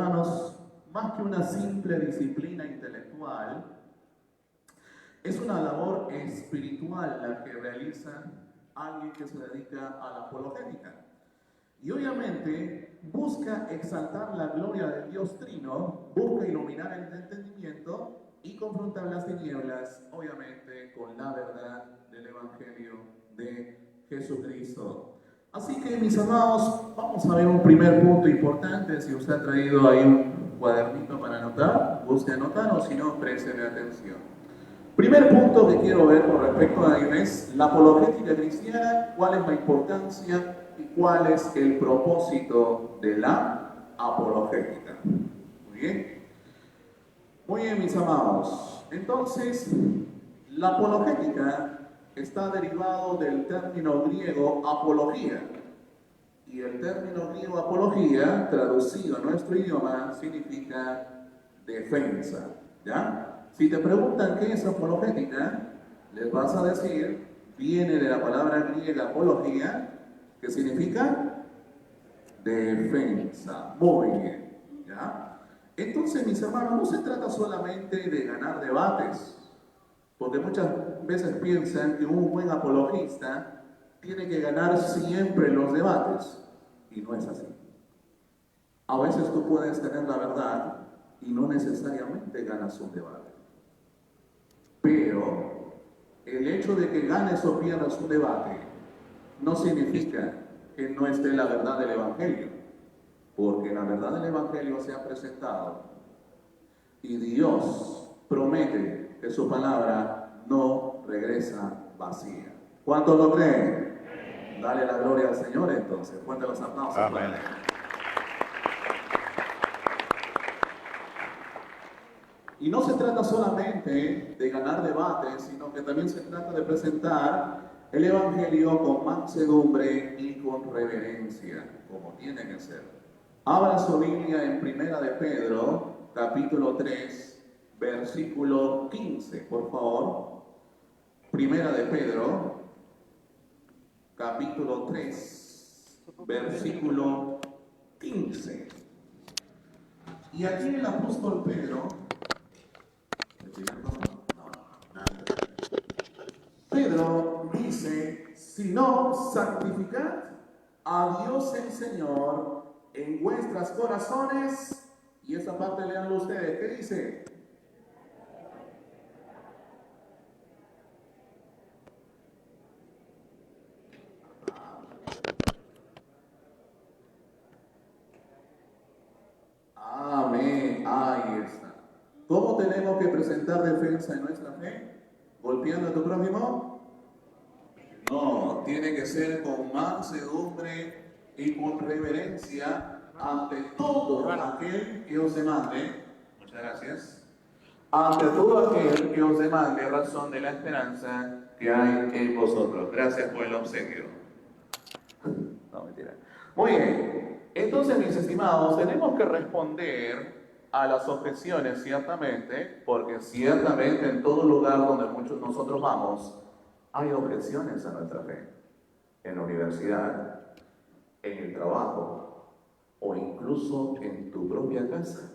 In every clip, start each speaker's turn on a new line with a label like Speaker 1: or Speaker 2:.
Speaker 1: hermanos, más que una simple disciplina intelectual, es una labor espiritual la que realiza alguien que se dedica a la apologética. Y obviamente busca exaltar la gloria del Dios Trino, busca iluminar el entendimiento y confrontar las tinieblas, obviamente, con la verdad del Evangelio de Jesucristo. Así que, mis amados, vamos a ver un primer punto importante. Si usted ha traído ahí un cuadernito para anotar, busque anotar, o si no, préstele atención. Primer punto que quiero ver con respecto a ello es la apologética cristiana, cuál es la importancia y cuál es el propósito de la apologética. Muy bien. Muy bien, mis amados. Entonces, la apologética está derivado del término griego apología. Y el término griego apología, traducido a nuestro idioma, significa defensa. ¿Ya? Si te preguntan qué es apologética, les vas a decir, viene de la palabra griega apología, que significa defensa. Muy bien. ¿Ya? Entonces, mis hermanos, no se trata solamente de ganar debates, porque muchas veces piensan que un buen apologista tiene que ganar siempre los debates, y no es así. A veces tú puedes tener la verdad y no necesariamente ganas un debate. Pero el hecho de que ganes o pierdas un debate no significa que no esté la verdad del Evangelio, porque la verdad del Evangelio se ha presentado y Dios promete que su palabra no regresa vacía. ¿Cuántos lo creen? Dale la gloria al Señor entonces. Fuerte los aplausos.
Speaker 2: Amén.
Speaker 1: Y no se trata solamente de ganar debates, sino que también se trata de presentar el Evangelio con mansedumbre y con reverencia, como tiene que ser. Abra su Biblia en Primera de Pedro, capítulo 3, versículo 15, por favor. Primera de Pedro, capítulo 3, versículo 15. Y aquí el apóstol Pedro, dice, sino santificad a Dios el Señor en vuestros corazones. Y esta parte leanlo ustedes. ¿Qué dice? Amén. Ahí está. ¿Cómo tenemos que presentar defensa en nuestra fe? ¿Golpeando a tu prójimo? No, tiene que ser con mansedumbre y con reverencia ante todo aquel que os demande. Muchas gracias. Ante todo aquel que os demande razón de la esperanza que hay en vosotros. Gracias por el obsequio. No, mentira. Muy bien. Entonces, mis estimados, tenemos que responder a las objeciones, ciertamente, porque ciertamente en todo lugar donde muchos nosotros vamos, hay objeciones a nuestra fe. En la universidad, en el trabajo, o incluso en tu propia casa.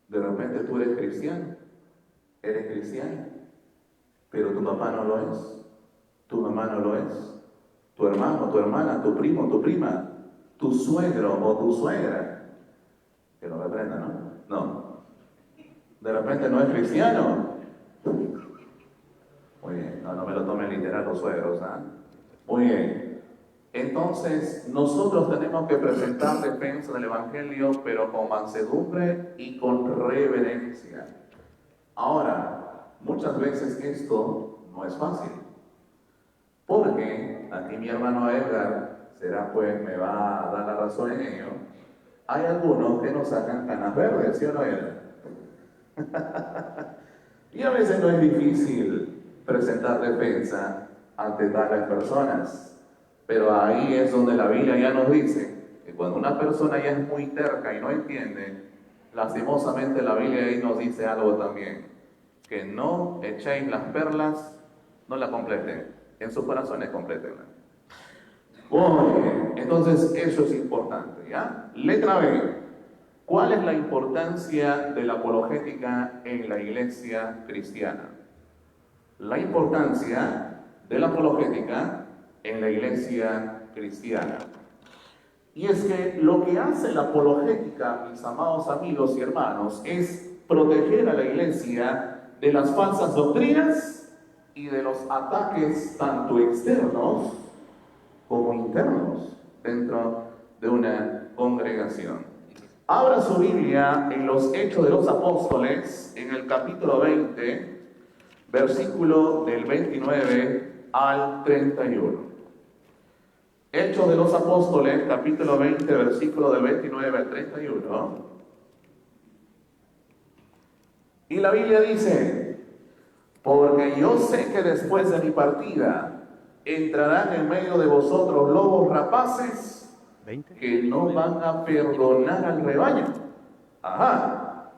Speaker 1: De repente tú eres cristiano, pero tu papá no lo es, tu mamá no lo es, tu hermano, tu hermana, tu primo, tu prima, tu suegro o tu suegra, que no reprenda, ¿no? No. De repente no es cristiano. Muy bien, no me lo tomen literal los suegros, ¿ah? Muy bien. Entonces, nosotros tenemos que presentar defensa del Evangelio, pero con mansedumbre y con reverencia. Ahora, muchas veces esto no es fácil, porque aquí mi hermano Edgar me va a dar la razón en ello. Hay algunos que nos sacan canas verdes, ¿sí o no, Edgar? Y a veces no es difícil presentar defensa ante tales personas. Pero ahí es donde la Biblia ya nos dice que cuando una persona ya es muy terca y no entiende, lastimosamente la Biblia ahí nos dice algo también, que no echéis las perlas, no la completen, en sus corazones complétenla. Muy bien, entonces eso es importante, ¿ya? Letra B. ¿Cuál es la importancia de la apologética en la iglesia cristiana? La importancia de la apologética en la iglesia cristiana. Y es que lo que hace la apologética, mis amados amigos y hermanos, es proteger a la iglesia de las falsas doctrinas y de los ataques tanto externos como internos dentro de una congregación. Abra su Biblia en los Hechos de los Apóstoles, en el capítulo 20, versículo del 29 al 31. Hechos de los Apóstoles, capítulo 20, versículo del 29 al 31. Y la Biblia dice: porque yo sé que después de mi partida entrarán en medio de vosotros lobos rapaces que no van a perdonar al rebaño. Ajá.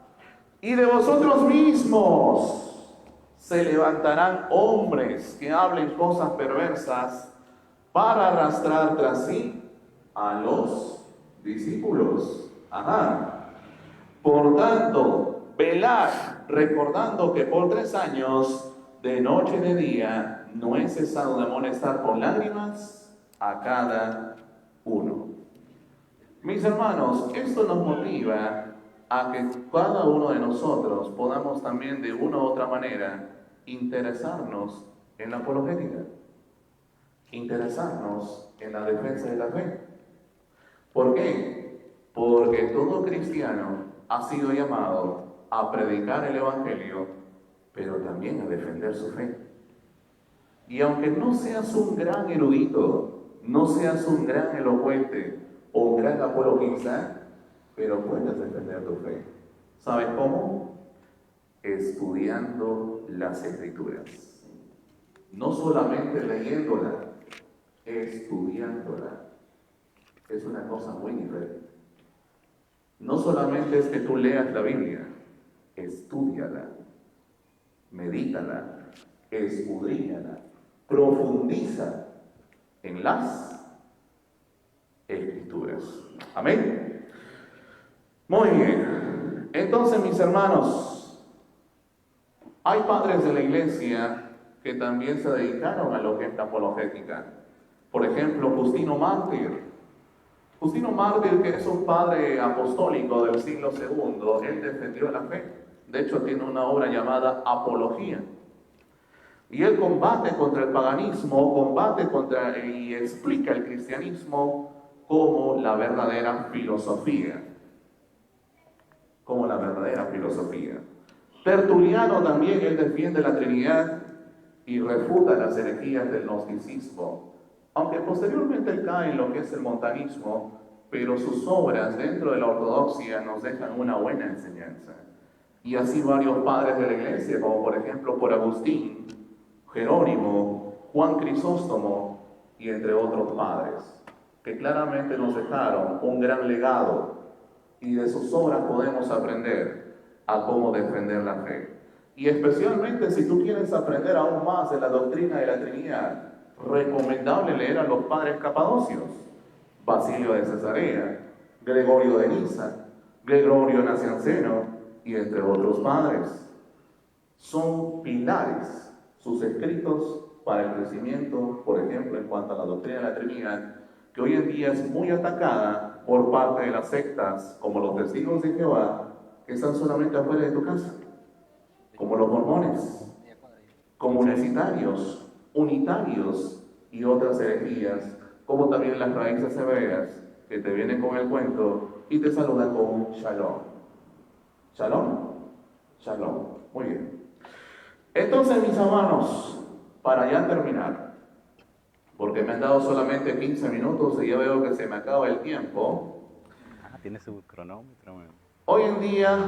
Speaker 1: Y de vosotros mismos se levantarán hombres que hablen cosas perversas para arrastrar tras sí a los discípulos. Ajá. Por tanto, velad, recordando que por 3 años, de noche y de día, no he cesado de amonestar con lágrimas a cada uno. Mis hermanos, esto nos motiva a que cada uno de nosotros podamos también de una u otra manera interesarnos en la apologética, interesarnos en la defensa de la fe. ¿Por qué? Porque todo cristiano ha sido llamado a predicar el Evangelio, pero también a defender su fe. Y aunque no seas un gran erudito, no seas un gran elocuente o un gran apologista, pero puedes defender tu fe. ¿Sabes cómo? Estudiando las Escrituras. No solamente leyéndola, estudiándola. Es una cosa muy diferente. No solamente es que tú leas la Biblia, estúdiala, medítala, escudriñala, profundiza en las Escrituras. Amén. Muy bien. Entonces, mis hermanos, hay padres de la iglesia que también se dedicaron a lo que es la apologética. Por ejemplo, Justino Mártir. Justino Mártir, que es un padre apostólico del siglo II, él defendió la fe. De hecho, tiene una obra llamada Apología. Y él combate contra el paganismo, combate contra y explica el cristianismo como la verdadera filosofía. Como la verdadera filosofía. Tertuliano también, él defiende la Trinidad y refuta las herejías del gnosticismo. Aunque posteriormente él cae en lo que es el montanismo, pero sus obras dentro de la ortodoxia nos dejan una buena enseñanza. Y así varios padres de la iglesia, como por ejemplo por Agustín, Jerónimo, Juan Crisóstomo y entre otros padres, que claramente nos dejaron un gran legado y de sus obras podemos aprender a cómo defender la fe. Y especialmente si tú quieres aprender aún más de la doctrina de la Trinidad, recomendable leer a los padres capadocios, Basilio de Cesarea, Gregorio de Niza, Gregorio Nacianceno y entre otros padres. Son pilares sus escritos para el crecimiento, por ejemplo, en cuanto a la doctrina de la Trinidad, que hoy en día es muy atacada por parte de las sectas, como los testigos de Jehová, que están solamente afuera de tu casa, como los mormones, como universitarios, unitarios y otras herejías, como también las raíces hebreas, que te vienen con el cuento y te saludan con un shalom. ¿Shalom? Shalom. Muy bien. Entonces, mis hermanos, para ya terminar, porque me han dado solamente 15 minutos y ya veo que se me acaba el tiempo.
Speaker 2: Tiene su cronómetro.
Speaker 1: Hoy en día,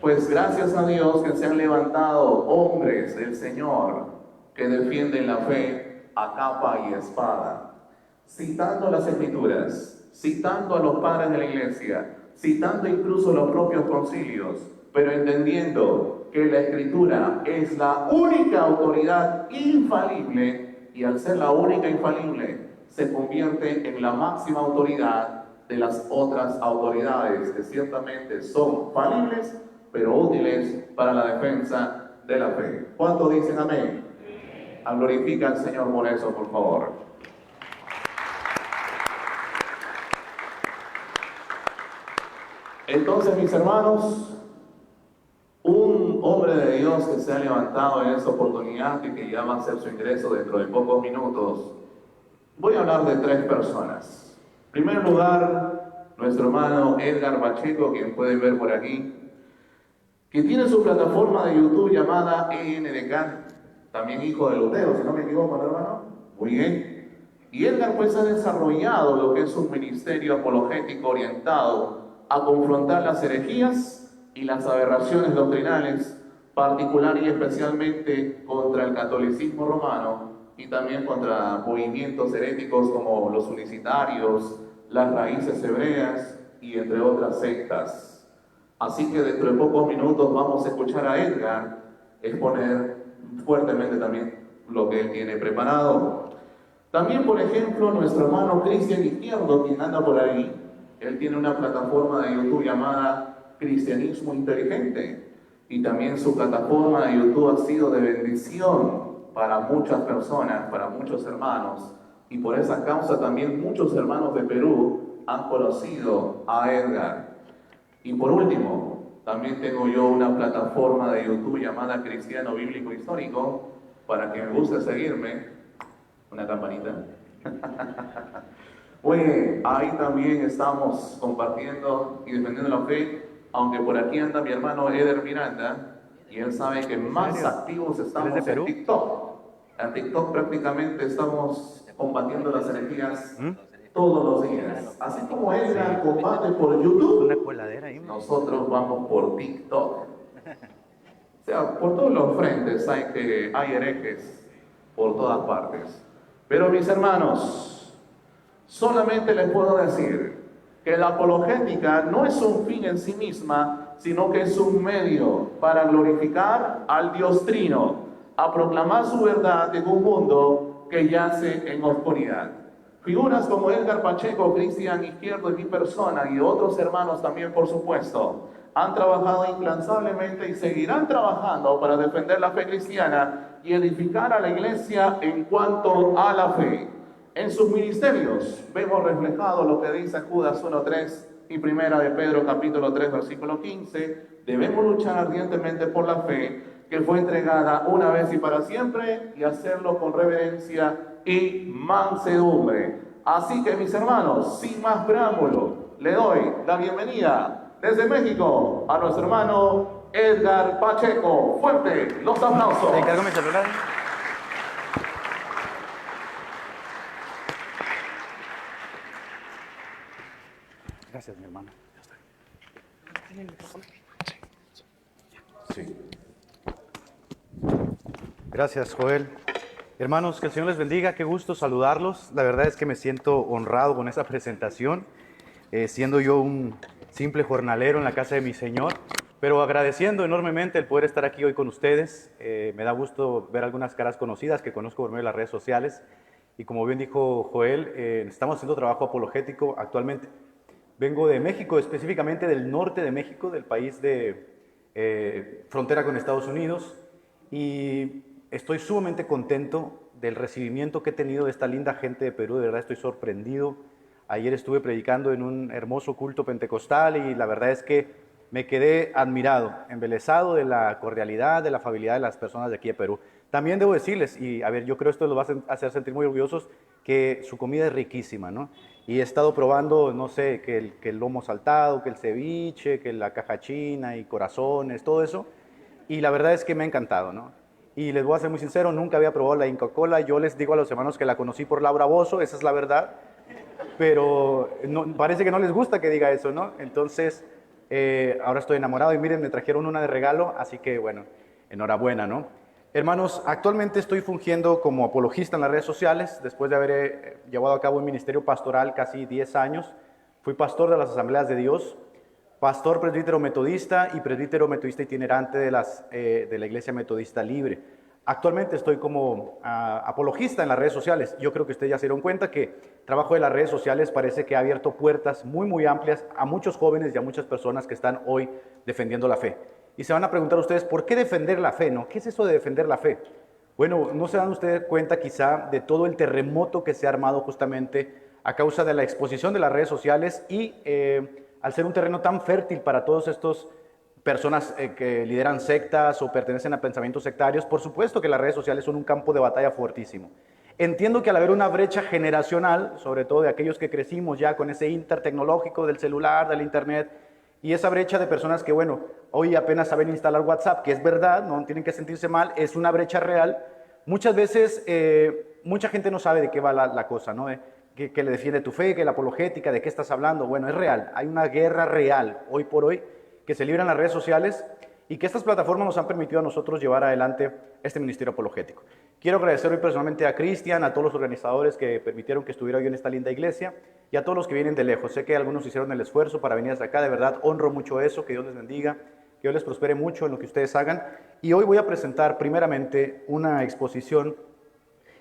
Speaker 1: pues gracias a Dios que se han levantado hombres del Señor que defienden la fe a capa y espada, citando las Escrituras, citando a los padres de la iglesia, citando incluso los propios concilios, pero entendiendo que la Escritura es la única autoridad infalible y al ser la única infalible se convierte en la máxima autoridad de las otras autoridades, que ciertamente son falibles, pero útiles para la defensa de la fe. ¿Cuántos dicen amén? Glorifica al Señor por eso, por favor. Entonces, mis hermanos, un hombre de Dios que se ha levantado en esta oportunidad y que ya va a hacer su ingreso dentro de pocos minutos, voy a hablar de 3 personas. En primer lugar, nuestro hermano Edgar Pacheco, quien pueden ver por aquí, que tiene su plataforma de YouTube llamada ENDK, también hijo de Lutero, si no me equivoco, ¿no, hermano? Muy bien. Y Edgar pues ha desarrollado lo que es un ministerio apologético orientado a confrontar las herejías y las aberraciones doctrinales, particular y especialmente contra el catolicismo romano y también contra movimientos heréticos como los unicitarios, las raíces hebreas y entre otras sectas. Así que dentro de pocos minutos vamos a escuchar a Edgar exponer fuertemente también lo que él tiene preparado. También, por ejemplo, nuestro hermano Cristian Izquierdo, quien anda por ahí, él tiene una plataforma de YouTube llamada Cristianismo Inteligente, y también su plataforma de YouTube ha sido de bendición para muchas personas, para muchos hermanos, y por esa causa también muchos hermanos de Perú han conocido a Edgar. Y por último, también tengo yo una plataforma de YouTube llamada Cristiano Bíblico Histórico, para quien me guste seguirme, una campanita. Oye, ahí también estamos compartiendo y defendiendo la fe, aunque por aquí anda mi hermano Eder Miranda, y él sabe que más activos estamos en TikTok. En TikTok prácticamente estamos combatiendo las herejías todos los días. Así como Edgar combate por YouTube,
Speaker 2: Una coladera ahí,
Speaker 1: nosotros vamos por TikTok. O sea, por todos los frentes hay herejes por todas partes. Pero mis hermanos, solamente les puedo decir que la apologética no es un fin en sí misma, sino que es un medio para glorificar al Dios Trino, a proclamar su verdad en un mundo que yace en oscuridad. Figuras como Edgar Pacheco, Cristian Izquierdo y mi persona y otros hermanos también, por supuesto, han trabajado incansablemente y seguirán trabajando para defender la fe cristiana y edificar a la iglesia en cuanto a la fe. En sus ministerios vemos reflejado lo que dice Judas 1:3 y Primera de Pedro capítulo 3 versículo 15. Debemos luchar ardientemente por la fe que fue entregada una vez y para siempre, y hacerlo con reverencia y mansedumbre. Así que, mis hermanos, sin más preámbulo, le doy la bienvenida desde México a nuestro hermano Edgar Pacheco. Fuerte los aplausos.
Speaker 2: Te encargo mi celular. Gracias, mi hermano.
Speaker 1: Sí.
Speaker 2: Gracias, Joel. Hermanos, que el Señor les bendiga, qué gusto saludarlos. La verdad es que me siento honrado con esta presentación, siendo yo un simple jornalero en la casa de mi Señor, pero agradeciendo enormemente el poder estar aquí hoy con ustedes. Me da gusto ver algunas caras conocidas que conozco por medio de las redes sociales, y como bien dijo Joel, estamos haciendo trabajo apologético actualmente. Vengo de México, específicamente del norte de México, del país de frontera con Estados Unidos, y estoy sumamente contento del recibimiento que he tenido de esta linda gente de Perú. De verdad estoy sorprendido. Ayer estuve predicando en un hermoso culto pentecostal y la verdad es que me quedé admirado, embelesado de la cordialidad, de la afabilidad de las personas de aquí de Perú. También debo decirles, y a ver, yo creo esto los va a hacer sentir muy orgullosos, que su comida es riquísima, ¿no? Y he estado probando, no sé, que el lomo saltado, que el ceviche, que la caja china y corazones, todo eso, y la verdad es que me ha encantado, ¿no? Y les voy a ser muy sincero, nunca había probado la Inca Kola. Yo les digo a los hermanos que la conocí por Laura Bozzo, esa es la verdad, pero no, parece que no les gusta que diga eso, ¿no? Entonces, ahora estoy enamorado y miren, me trajeron una de regalo, así que bueno, enhorabuena, ¿no? Hermanos, actualmente estoy fungiendo como apologista en las redes sociales, después de haber llevado a cabo un ministerio pastoral casi 10 años. Fui pastor de las Asambleas de Dios, pastor presbítero metodista y presbítero metodista itinerante de la Iglesia Metodista Libre. Actualmente estoy como apologista en las redes sociales. Yo creo que ustedes ya se dieron cuenta que el trabajo de las redes sociales parece que ha abierto puertas muy, muy amplias a muchos jóvenes y a muchas personas que están hoy defendiendo la fe. Y se van a preguntar ustedes, ¿por qué defender la fe? ¿No? ¿Qué es eso de defender la fe? Bueno, no se dan ustedes cuenta quizá de todo el terremoto que se ha armado justamente a causa de la exposición de las redes sociales y al ser un terreno tan fértil para todos estos personas que lideran sectas o pertenecen a pensamientos sectarios, por supuesto que las redes sociales son un campo de batalla fuertísimo. Entiendo que al haber una brecha generacional, sobre todo de aquellos que crecimos ya con ese tecnológico del celular, del internet, y esa brecha de personas que, bueno, hoy apenas saben instalar WhatsApp, que es verdad, no tienen que sentirse mal, es una brecha real. Muchas veces, mucha gente no sabe de qué va la cosa, ¿no? Que le defiende tu fe, que la apologética, de qué estás hablando. Bueno, es real, hay una guerra real, hoy por hoy, que se libra en las redes sociales y que estas plataformas nos han permitido a nosotros llevar adelante este ministerio apologético. Quiero agradecer hoy personalmente a Cristian, a todos los organizadores que permitieron que estuviera hoy en esta linda iglesia y a todos los que vienen de lejos. Sé que algunos hicieron el esfuerzo para venir hasta acá, de verdad honro mucho eso, que Dios les bendiga, que Dios les prospere mucho en lo que ustedes hagan. Y hoy voy a presentar primeramente una exposición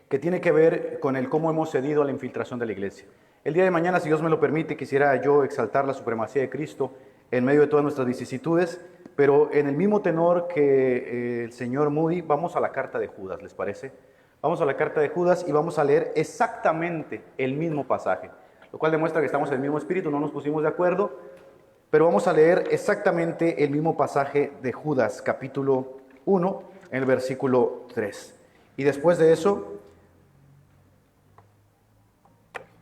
Speaker 2: que tiene que ver con el cómo hemos cedido a la infiltración de la iglesia. El día de mañana, si Dios me lo permite, quisiera yo exaltar la supremacía de Cristo en medio de todas nuestras vicisitudes, pero en el mismo tenor que el señor Moody, vamos a la carta de Judas, ¿les parece? Vamos a la carta de Judas y vamos a leer exactamente el mismo pasaje, lo cual demuestra que estamos en el mismo espíritu, no nos pusimos de acuerdo, pero vamos a leer exactamente el mismo pasaje de Judas, capítulo 1, en el versículo 3. Y después de eso,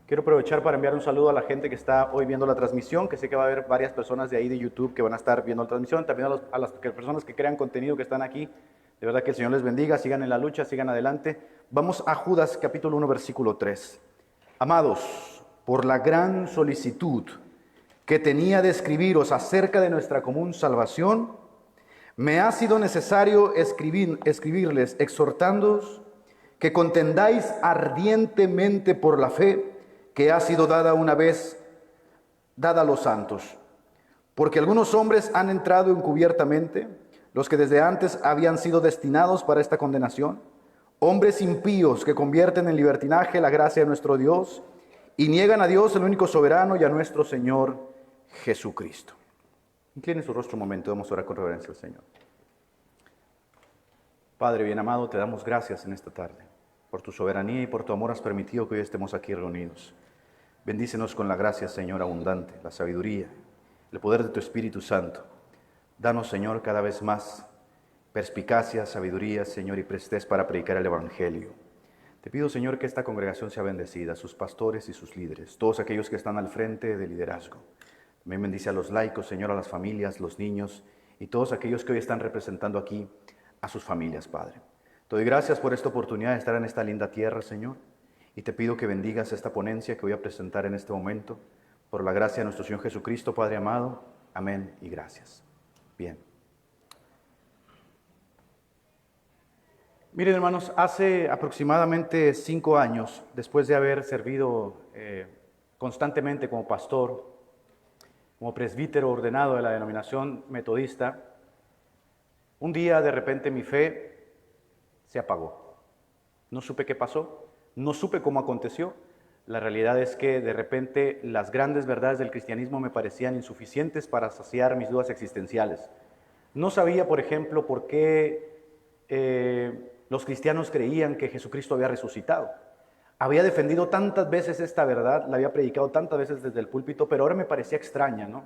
Speaker 2: quiero aprovechar para enviar un saludo a la gente que está hoy viendo la transmisión, que sé que va a haber varias personas de ahí de YouTube que van a estar viendo la transmisión, también a las personas que crean contenido que están aquí. De verdad que el Señor les bendiga, sigan en la lucha, sigan adelante. Vamos a Judas capítulo 1, versículo 3. Amados, por la gran solicitud que tenía de escribiros acerca de nuestra común salvación, me ha sido necesario escribirles, exhortándoos que contendáis ardientemente por la fe que ha sido dada una vez, dada a los santos. Porque algunos hombres han entrado encubiertamente, los que desde antes habían sido destinados para esta condenación, hombres impíos que convierten en libertinaje la gracia de nuestro Dios y niegan a Dios, el único soberano, y a nuestro Señor Jesucristo. Incline su rostro un momento, vamos a orar con reverencia al Señor. Padre bien amado, te damos gracias en esta tarde. Por tu soberanía y por tu amor has permitido que hoy estemos aquí reunidos. Bendícenos con la gracia, Señor, abundante, la sabiduría, el poder de tu Espíritu Santo. Danos, Señor, cada vez más perspicacia, sabiduría, Señor, y prestez para predicar el Evangelio. Te pido, Señor, que esta congregación sea bendecida, sus pastores y sus líderes, todos aquellos que están al frente del liderazgo. También bendice a los laicos, Señor, a las familias, los niños y todos aquellos que hoy están representando aquí a sus familias, Padre. Te doy gracias por esta oportunidad de estar en esta linda tierra, Señor, y te pido que bendigas esta ponencia que voy a presentar en este momento, por la gracia de nuestro Señor Jesucristo, Padre amado. Amén y gracias. Bien. Miren, hermanos, hace aproximadamente 5 años, después de haber servido constantemente como pastor, como presbítero ordenado de la denominación metodista, un día de repente mi fe se apagó. No supe qué pasó, no supe cómo aconteció. La realidad es que de repente las grandes verdades del cristianismo me parecían insuficientes para saciar mis dudas existenciales. No sabía, por ejemplo, por qué los cristianos creían que Jesucristo había resucitado. Había defendido tantas veces esta verdad, la había predicado tantas veces desde el púlpito, pero ahora me parecía extraña, ¿no?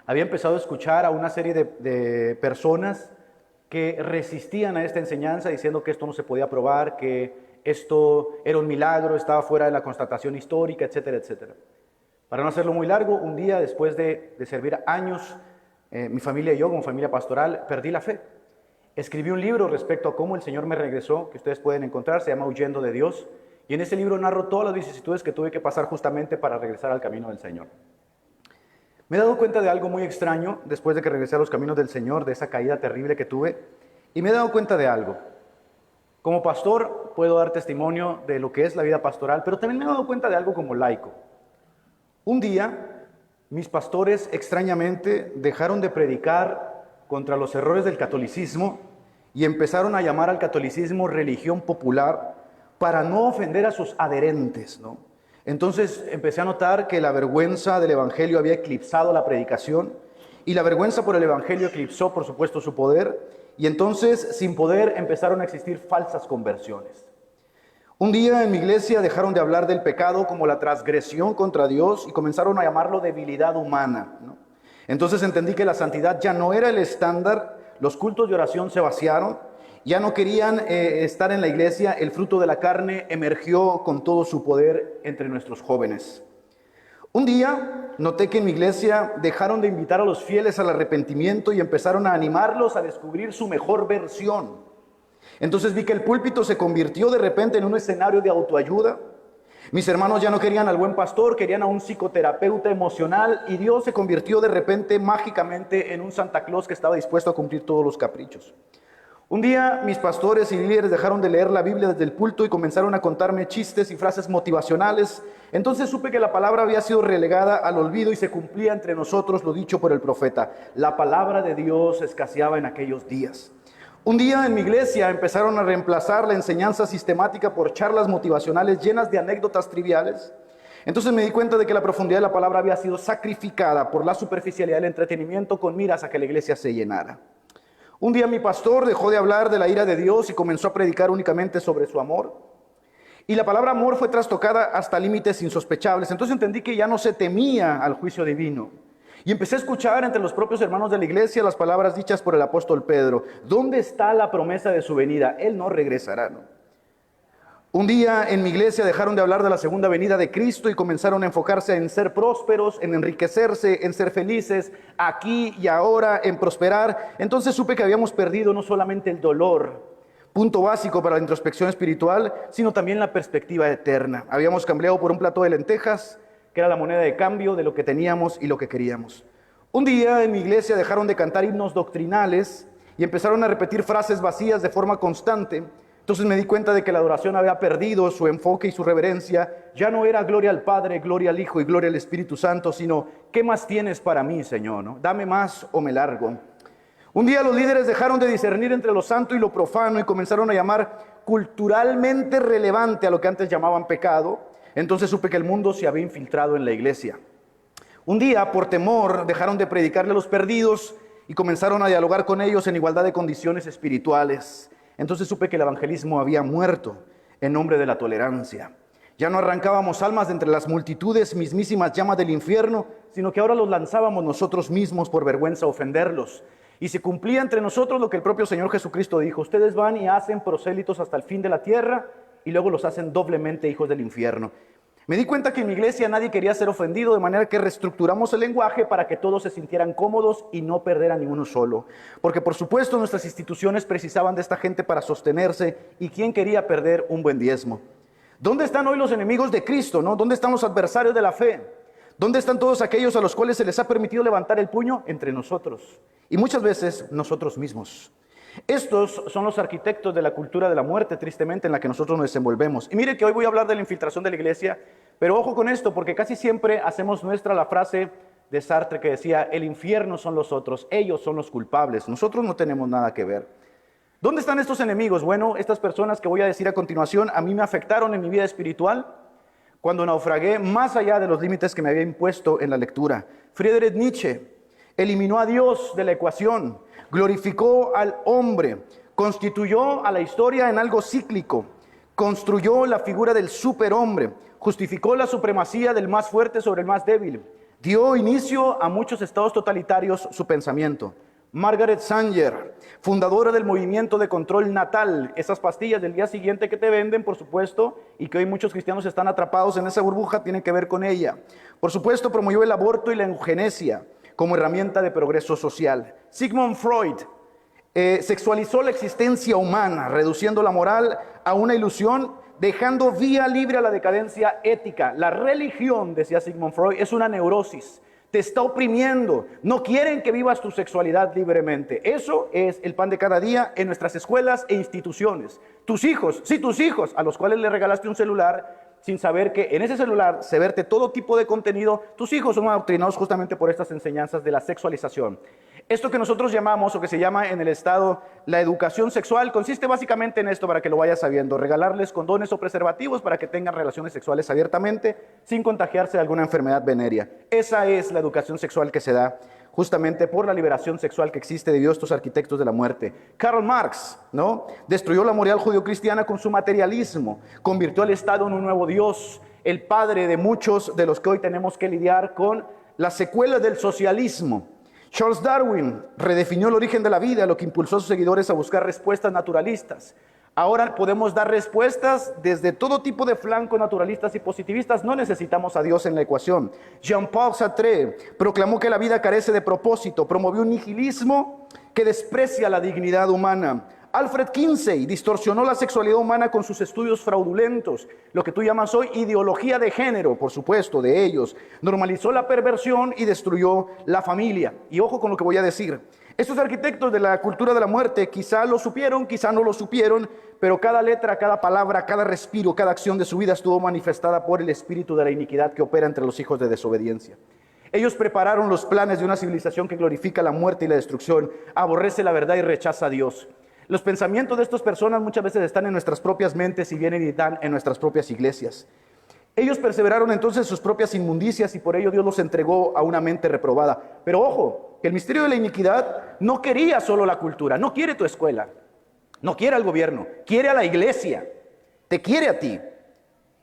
Speaker 2: Había empezado a escuchar a una serie de personas que resistían a esta enseñanza diciendo que esto no se podía probar, que esto era un milagro, estaba fuera de la constatación histórica, etcétera, etcétera. Para no hacerlo muy largo, un día después de servir años, mi familia y yo, como familia pastoral, perdí la fe. Escribí un libro respecto a cómo el Señor me regresó, que ustedes pueden encontrar, se llama Huyendo de Dios, y en ese libro narro todas las vicisitudes que tuve que pasar justamente para regresar al camino del Señor. Me he dado cuenta de algo muy extraño después de que regresé a los caminos del Señor, de esa caída terrible que tuve, y me he dado cuenta de algo. Como pastor puedo dar testimonio de lo que es la vida pastoral, pero también me he dado cuenta de algo como laico. Un día, mis pastores extrañamente dejaron de predicar contra los errores del catolicismo y empezaron a llamar al catolicismo religión popular para no ofender a sus adherentes, ¿no? Entonces empecé a notar que la vergüenza del evangelio había eclipsado la predicación, y la vergüenza por el evangelio eclipsó, por supuesto, su poder, y entonces, sin poder, empezaron a existir falsas conversiones. Un día en mi iglesia dejaron de hablar del pecado como la transgresión contra Dios y comenzaron a llamarlo debilidad humana, ¿no? Entonces entendí que la santidad ya no era el estándar, los cultos de oración se vaciaron, ya no querían estar en la iglesia, el fruto de la carne emergió con todo su poder entre nuestros jóvenes. Un día noté que en mi iglesia dejaron de invitar a los fieles al arrepentimiento y empezaron a animarlos a descubrir su mejor versión. Entonces vi que el púlpito se convirtió de repente en un escenario de autoayuda. Mis hermanos ya no querían al buen pastor, querían a un psicoterapeuta emocional, y Dios se convirtió de repente mágicamente en un Santa Claus que estaba dispuesto a cumplir todos los caprichos. Un día mis pastores y líderes dejaron de leer la Biblia desde el púlpito y comenzaron a contarme chistes y frases motivacionales. Entonces supe que la palabra había sido relegada al olvido y se cumplía entre nosotros lo dicho por el profeta. La palabra de Dios escaseaba en aquellos días. Un día en mi iglesia empezaron a reemplazar la enseñanza sistemática por charlas motivacionales llenas de anécdotas triviales. Entonces me di cuenta de que la profundidad de la palabra había sido sacrificada por la superficialidad del entretenimiento con miras a que la iglesia se llenara. Un día mi pastor dejó de hablar de la ira de Dios y comenzó a predicar únicamente sobre su amor. Y la palabra amor fue trastocada hasta límites insospechables. Entonces entendí que ya no se temía al juicio divino. Y empecé a escuchar entre los propios hermanos de la iglesia las palabras dichas por el apóstol Pedro. ¿Dónde está la promesa de su venida? Él no regresará, ¿no? Un día en mi iglesia dejaron de hablar de la segunda venida de Cristo y comenzaron a enfocarse en ser prósperos, en enriquecerse, en ser felices, aquí y ahora, en prosperar. Entonces supe que habíamos perdido no solamente el dolor, punto básico para la introspección espiritual, sino también la perspectiva eterna. Habíamos cambiado por un plato de lentejas, que era la moneda de cambio de lo que teníamos y lo que queríamos. Un día en mi iglesia dejaron de cantar himnos doctrinales y empezaron a repetir frases vacías de forma constante. Entonces me di cuenta de que la adoración había perdido su enfoque y su reverencia. Ya no era gloria al Padre, gloria al Hijo y gloria al Espíritu Santo, sino ¿qué más tienes para mí, Señor? ¿No? Dame más o me largo. Un día los líderes dejaron de discernir entre lo santo y lo profano y comenzaron a llamar culturalmente relevante a lo que antes llamaban pecado. Entonces supe que el mundo se había infiltrado en la iglesia. Un día, por temor, dejaron de predicarle a los perdidos y comenzaron a dialogar con ellos en igualdad de condiciones espirituales. Entonces supe que el evangelismo había muerto en nombre de la tolerancia. Ya no arrancábamos almas de entre las multitudes, mismísimas llamas del infierno, sino que ahora los lanzábamos nosotros mismos por vergüenza a ofenderlos. Y se cumplía entre nosotros lo que el propio Señor Jesucristo dijo: ustedes van y hacen prosélitos hasta el fin de la tierra y luego los hacen doblemente hijos del infierno. Me di cuenta que en mi iglesia nadie quería ser ofendido, de manera que reestructuramos el lenguaje para que todos se sintieran cómodos y no perder a ninguno solo. Porque por supuesto nuestras instituciones precisaban de esta gente para sostenerse, y ¿quién quería perder un buen diezmo? ¿Dónde están hoy los enemigos de Cristo, no? ¿Dónde están los adversarios de la fe? ¿Dónde están todos aquellos a los cuales se les ha permitido levantar el puño? Entre nosotros. Y muchas veces nosotros mismos. Estos son los arquitectos de la cultura de la muerte, tristemente, en la que nosotros nos desenvolvemos. Y mire que hoy voy a hablar de la infiltración de la iglesia, pero ojo con esto, porque casi siempre hacemos nuestra la frase de Sartre que decía: el infierno son los otros, ellos son los culpables, nosotros no tenemos nada que ver. ¿Dónde están estos enemigos? Bueno, estas personas que voy a decir a continuación a mí me afectaron en mi vida espiritual cuando naufragué más allá de los límites que me había impuesto en la lectura. Friedrich Nietzsche eliminó a Dios de la ecuación, glorificó al hombre, constituyó a la historia en algo cíclico, construyó la figura del superhombre, justificó la supremacía del más fuerte sobre el más débil, dio inicio a muchos estados totalitarios su pensamiento. Margaret Sanger, fundadora del movimiento de control natal, esas pastillas del día siguiente que te venden, por supuesto, y que hoy muchos cristianos están atrapados en esa burbuja, tienen que ver con ella. Por supuesto, promovió el aborto y la eugenesia como herramienta de progreso social. Sigmund Freud sexualizó la existencia humana, reduciendo la moral a una ilusión, dejando vía libre a la decadencia ética. La religión, decía Sigmund Freud, es una neurosis. Te está oprimiendo, no quieren que vivas tu sexualidad libremente. Eso es el pan de cada día en nuestras escuelas e instituciones. Tus hijos, a los cuales le regalaste un celular, sin saber que en ese celular se verte todo tipo de contenido, tus hijos son adoctrinados justamente por estas enseñanzas de la sexualización.
Speaker 3: Esto que nosotros llamamos, o que se llama en el Estado, la educación sexual, consiste básicamente en esto, para que lo vayas sabiendo: regalarles condones o preservativos para que tengan relaciones sexuales abiertamente, sin contagiarse de alguna enfermedad venérea. Esa es la educación sexual que se da justamente por la liberación sexual que existe debido a estos arquitectos de la muerte. Karl Marx, ¿no?, destruyó la moral judio-cristiana con su materialismo, convirtió al Estado en un nuevo Dios, el padre de muchos de los que hoy tenemos que lidiar con las secuelas del socialismo. Charles Darwin redefinió el origen de la vida, lo que impulsó a sus seguidores a buscar respuestas naturalistas. Ahora podemos dar respuestas desde todo tipo de flancos naturalistas y positivistas. No necesitamos a Dios en la ecuación. Jean-Paul Sartre proclamó que la vida carece de propósito, promovió un nihilismo que desprecia la dignidad humana. Alfred Kinsey distorsionó la sexualidad humana con sus estudios fraudulentos, lo que tú llamas hoy ideología de género, por supuesto, de ellos. Normalizó la perversión y destruyó la familia. Y ojo con lo que voy a decir. Estos arquitectos de la cultura de la muerte quizá lo supieron, quizá no lo supieron, pero cada letra, cada palabra, cada respiro, cada acción de su vida estuvo manifestada por el espíritu de la iniquidad que opera entre los hijos de desobediencia. Ellos prepararon los planes de una civilización que glorifica la muerte y la destrucción, aborrece la verdad y rechaza a Dios. Los pensamientos de estas personas muchas veces están en nuestras propias mentes y vienen y están en nuestras propias iglesias. Ellos perseveraron entonces en sus propias inmundicias y por ello Dios los entregó a una mente reprobada. Pero ojo, que el misterio de la iniquidad no quería solo la cultura, no quiere tu escuela, no quiere al gobierno, quiere a la iglesia, te quiere a ti.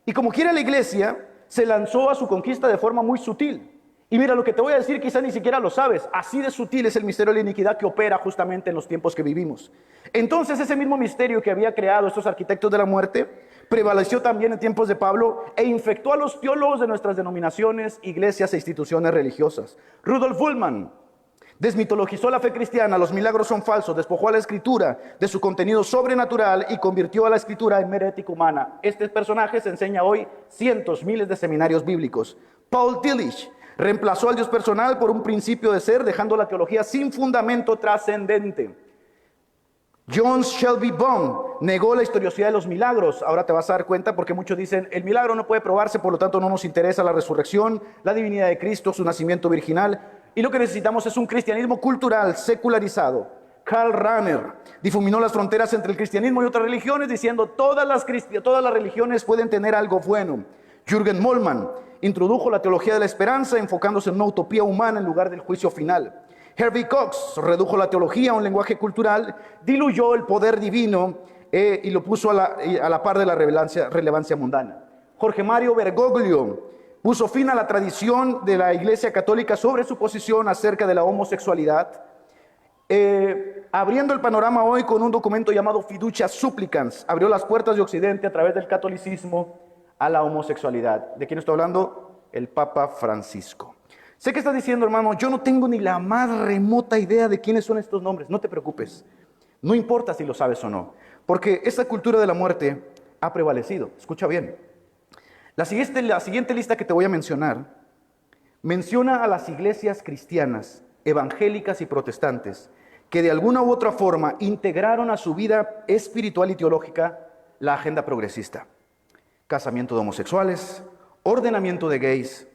Speaker 3: Y como quiere a la iglesia, se lanzó a su conquista de forma muy sutil. Y mira, lo que te voy a decir quizá ni siquiera lo sabes. Así de sutil es el misterio de la iniquidad que opera justamente en los tiempos que vivimos. Entonces ese mismo misterio que había creado estos arquitectos de la muerte prevaleció también en tiempos de Pablo e infectó a los teólogos de nuestras denominaciones, iglesias e instituciones religiosas. Rudolf Bultmann desmitologizó la fe cristiana, los milagros son falsos, despojó a la escritura de su contenido sobrenatural y convirtió a la escritura en mera ética humana. Este personaje se enseña hoy cientos, miles de seminarios bíblicos. Paul Tillich reemplazó al Dios personal por un principio de ser, dejando la teología sin fundamento trascendente. John Shelby Bond negó la historicidad de los milagros. Ahora te vas a dar cuenta porque muchos dicen, el milagro no puede probarse, por lo tanto no nos interesa la resurrección, la divinidad de Cristo, su nacimiento virginal. Y lo que necesitamos es un cristianismo cultural, secularizado. Karl Rahner difuminó las fronteras entre el cristianismo y otras religiones, diciendo todas las religiones pueden tener algo bueno. Jürgen Moltmann introdujo la teología de la esperanza, enfocándose en una utopía humana en lugar del juicio final. Herbie Cox redujo la teología a un lenguaje cultural, diluyó el poder divino y lo puso a la par de la relevancia mundana. Jorge Mario Bergoglio puso fin a la tradición de la Iglesia Católica sobre su posición acerca de la homosexualidad, abriendo el panorama hoy con un documento llamado Fiducia Supplicans. Abrió las puertas de Occidente a través del catolicismo a la homosexualidad. ¿De quién estoy hablando? El Papa Francisco. Sé que estás diciendo, hermano, yo no tengo ni la más remota idea de quiénes son estos nombres. No te preocupes, no importa si lo sabes o no, porque esta cultura de la muerte ha prevalecido. Escucha bien. La siguiente lista que te voy a mencionar menciona a las iglesias cristianas, evangélicas y protestantes que de alguna u otra forma integraron a su vida espiritual y teológica la agenda progresista. Casamiento de homosexuales, ordenamiento de gays,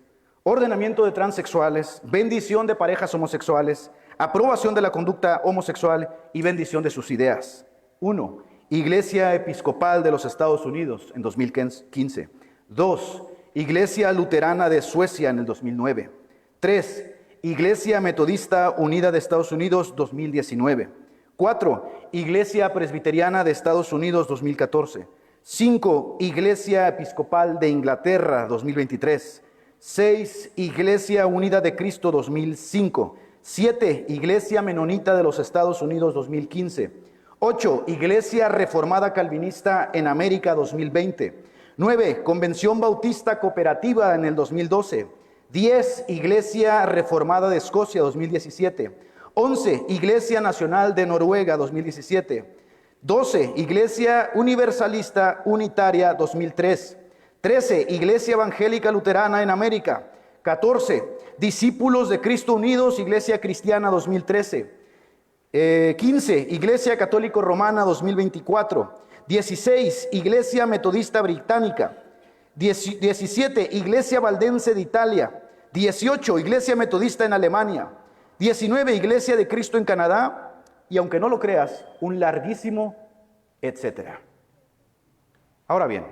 Speaker 3: ordenamiento de transexuales, bendición de parejas homosexuales, aprobación de la conducta homosexual y bendición de sus ideas. 1. Iglesia Episcopal de los Estados Unidos en 2015. 2. Iglesia Luterana de Suecia en el 2009. 3. Iglesia Metodista Unida de Estados Unidos 2019. 4. Iglesia Presbiteriana de Estados Unidos 2014. 5. Iglesia Episcopal de Inglaterra 2023. 6. Iglesia Unida de Cristo 2005. 7. Iglesia Menonita de los Estados Unidos 2015. 8. Iglesia Reformada Calvinista en América 2020. 9. Convención Bautista Cooperativa en el 2012. 10. Iglesia Reformada de Escocia 2017. 11. Iglesia Nacional de Noruega 2017. 12. Iglesia Universalista Unitaria 2003. 13. Iglesia Evangélica Luterana en América. 14. Discípulos de Cristo Unidos, Iglesia Cristiana 2013. 15. Iglesia Católico Romana 2024. 16. Iglesia Metodista Británica. 17. Iglesia Valdense de Italia. 18. Iglesia Metodista en Alemania. 19, Iglesia de Cristo en Canadá, y aunque no lo creas, un larguísimo etcétera. Ahora bien,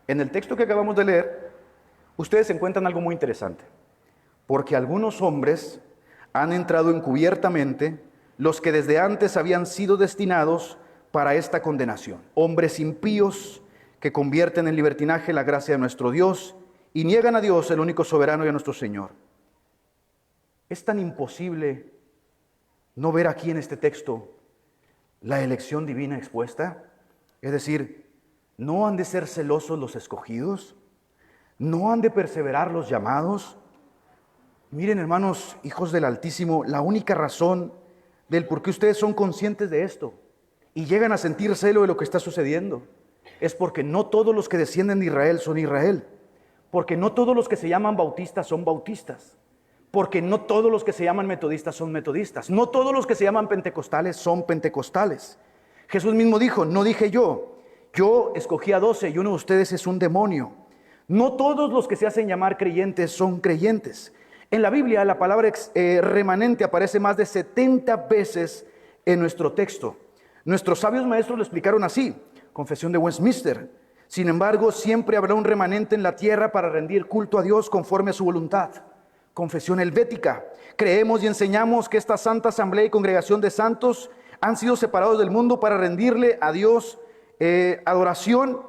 Speaker 3: en el texto que acabamos de leer, ustedes encuentran algo muy interesante, porque algunos hombres han entrado encubiertamente, los que desde antes habían sido destinados para esta condenación, hombres impíos que convierten en libertinaje la gracia de nuestro Dios y niegan a Dios, el único soberano, y a nuestro Señor. Es tan imposible no ver aquí en este texto la elección divina expuesta. Es decir, ¿no han de ser celosos los escogidos? ¿No han de perseverar los llamados? Miren, hermanos, hijos del Altísimo, la única razón del por qué ustedes son conscientes de esto y llegan a sentir celo de lo que está sucediendo es porque no todos los que descienden de Israel son Israel, porque no todos los que se llaman bautistas son bautistas, porque no todos los que se llaman metodistas son metodistas, no todos los que se llaman pentecostales son pentecostales. Jesús mismo dijo, no dije yo escogí a 12 y uno de ustedes es un demonio. No todos los que se hacen llamar creyentes son creyentes. En la Biblia la palabra remanente aparece más de 70 veces en nuestro texto. Nuestros sabios maestros lo explicaron así, Confesión de Westminster. Sin embargo, siempre habrá un remanente en la tierra para rendir culto a Dios conforme a su voluntad. Confesión helvética. Creemos y enseñamos que esta santa asamblea y congregación de santos han sido separados del mundo para rendirle a Dios adoración,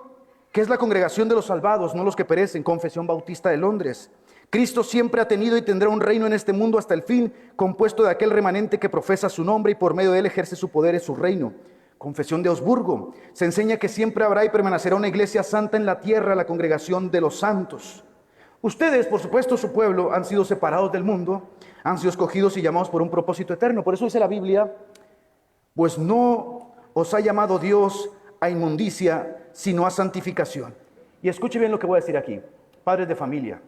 Speaker 3: que es la congregación de los salvados, no los que perecen. Confesión Bautista de Londres. Cristo siempre ha tenido y tendrá un reino en este mundo hasta el fin, compuesto de aquel remanente que profesa su nombre y por medio de él ejerce su poder y su reino. Confesión de Augsburgo. Se enseña que siempre habrá y permanecerá una iglesia santa en la tierra, la congregación de los santos. Ustedes, por supuesto, su pueblo, han sido separados del mundo, han sido escogidos y llamados por un propósito eterno. Por eso dice la Biblia, pues no os ha llamado Dios a inmundicia, sino a santificación. Y escuche bien lo que voy a decir aquí, padres de familia.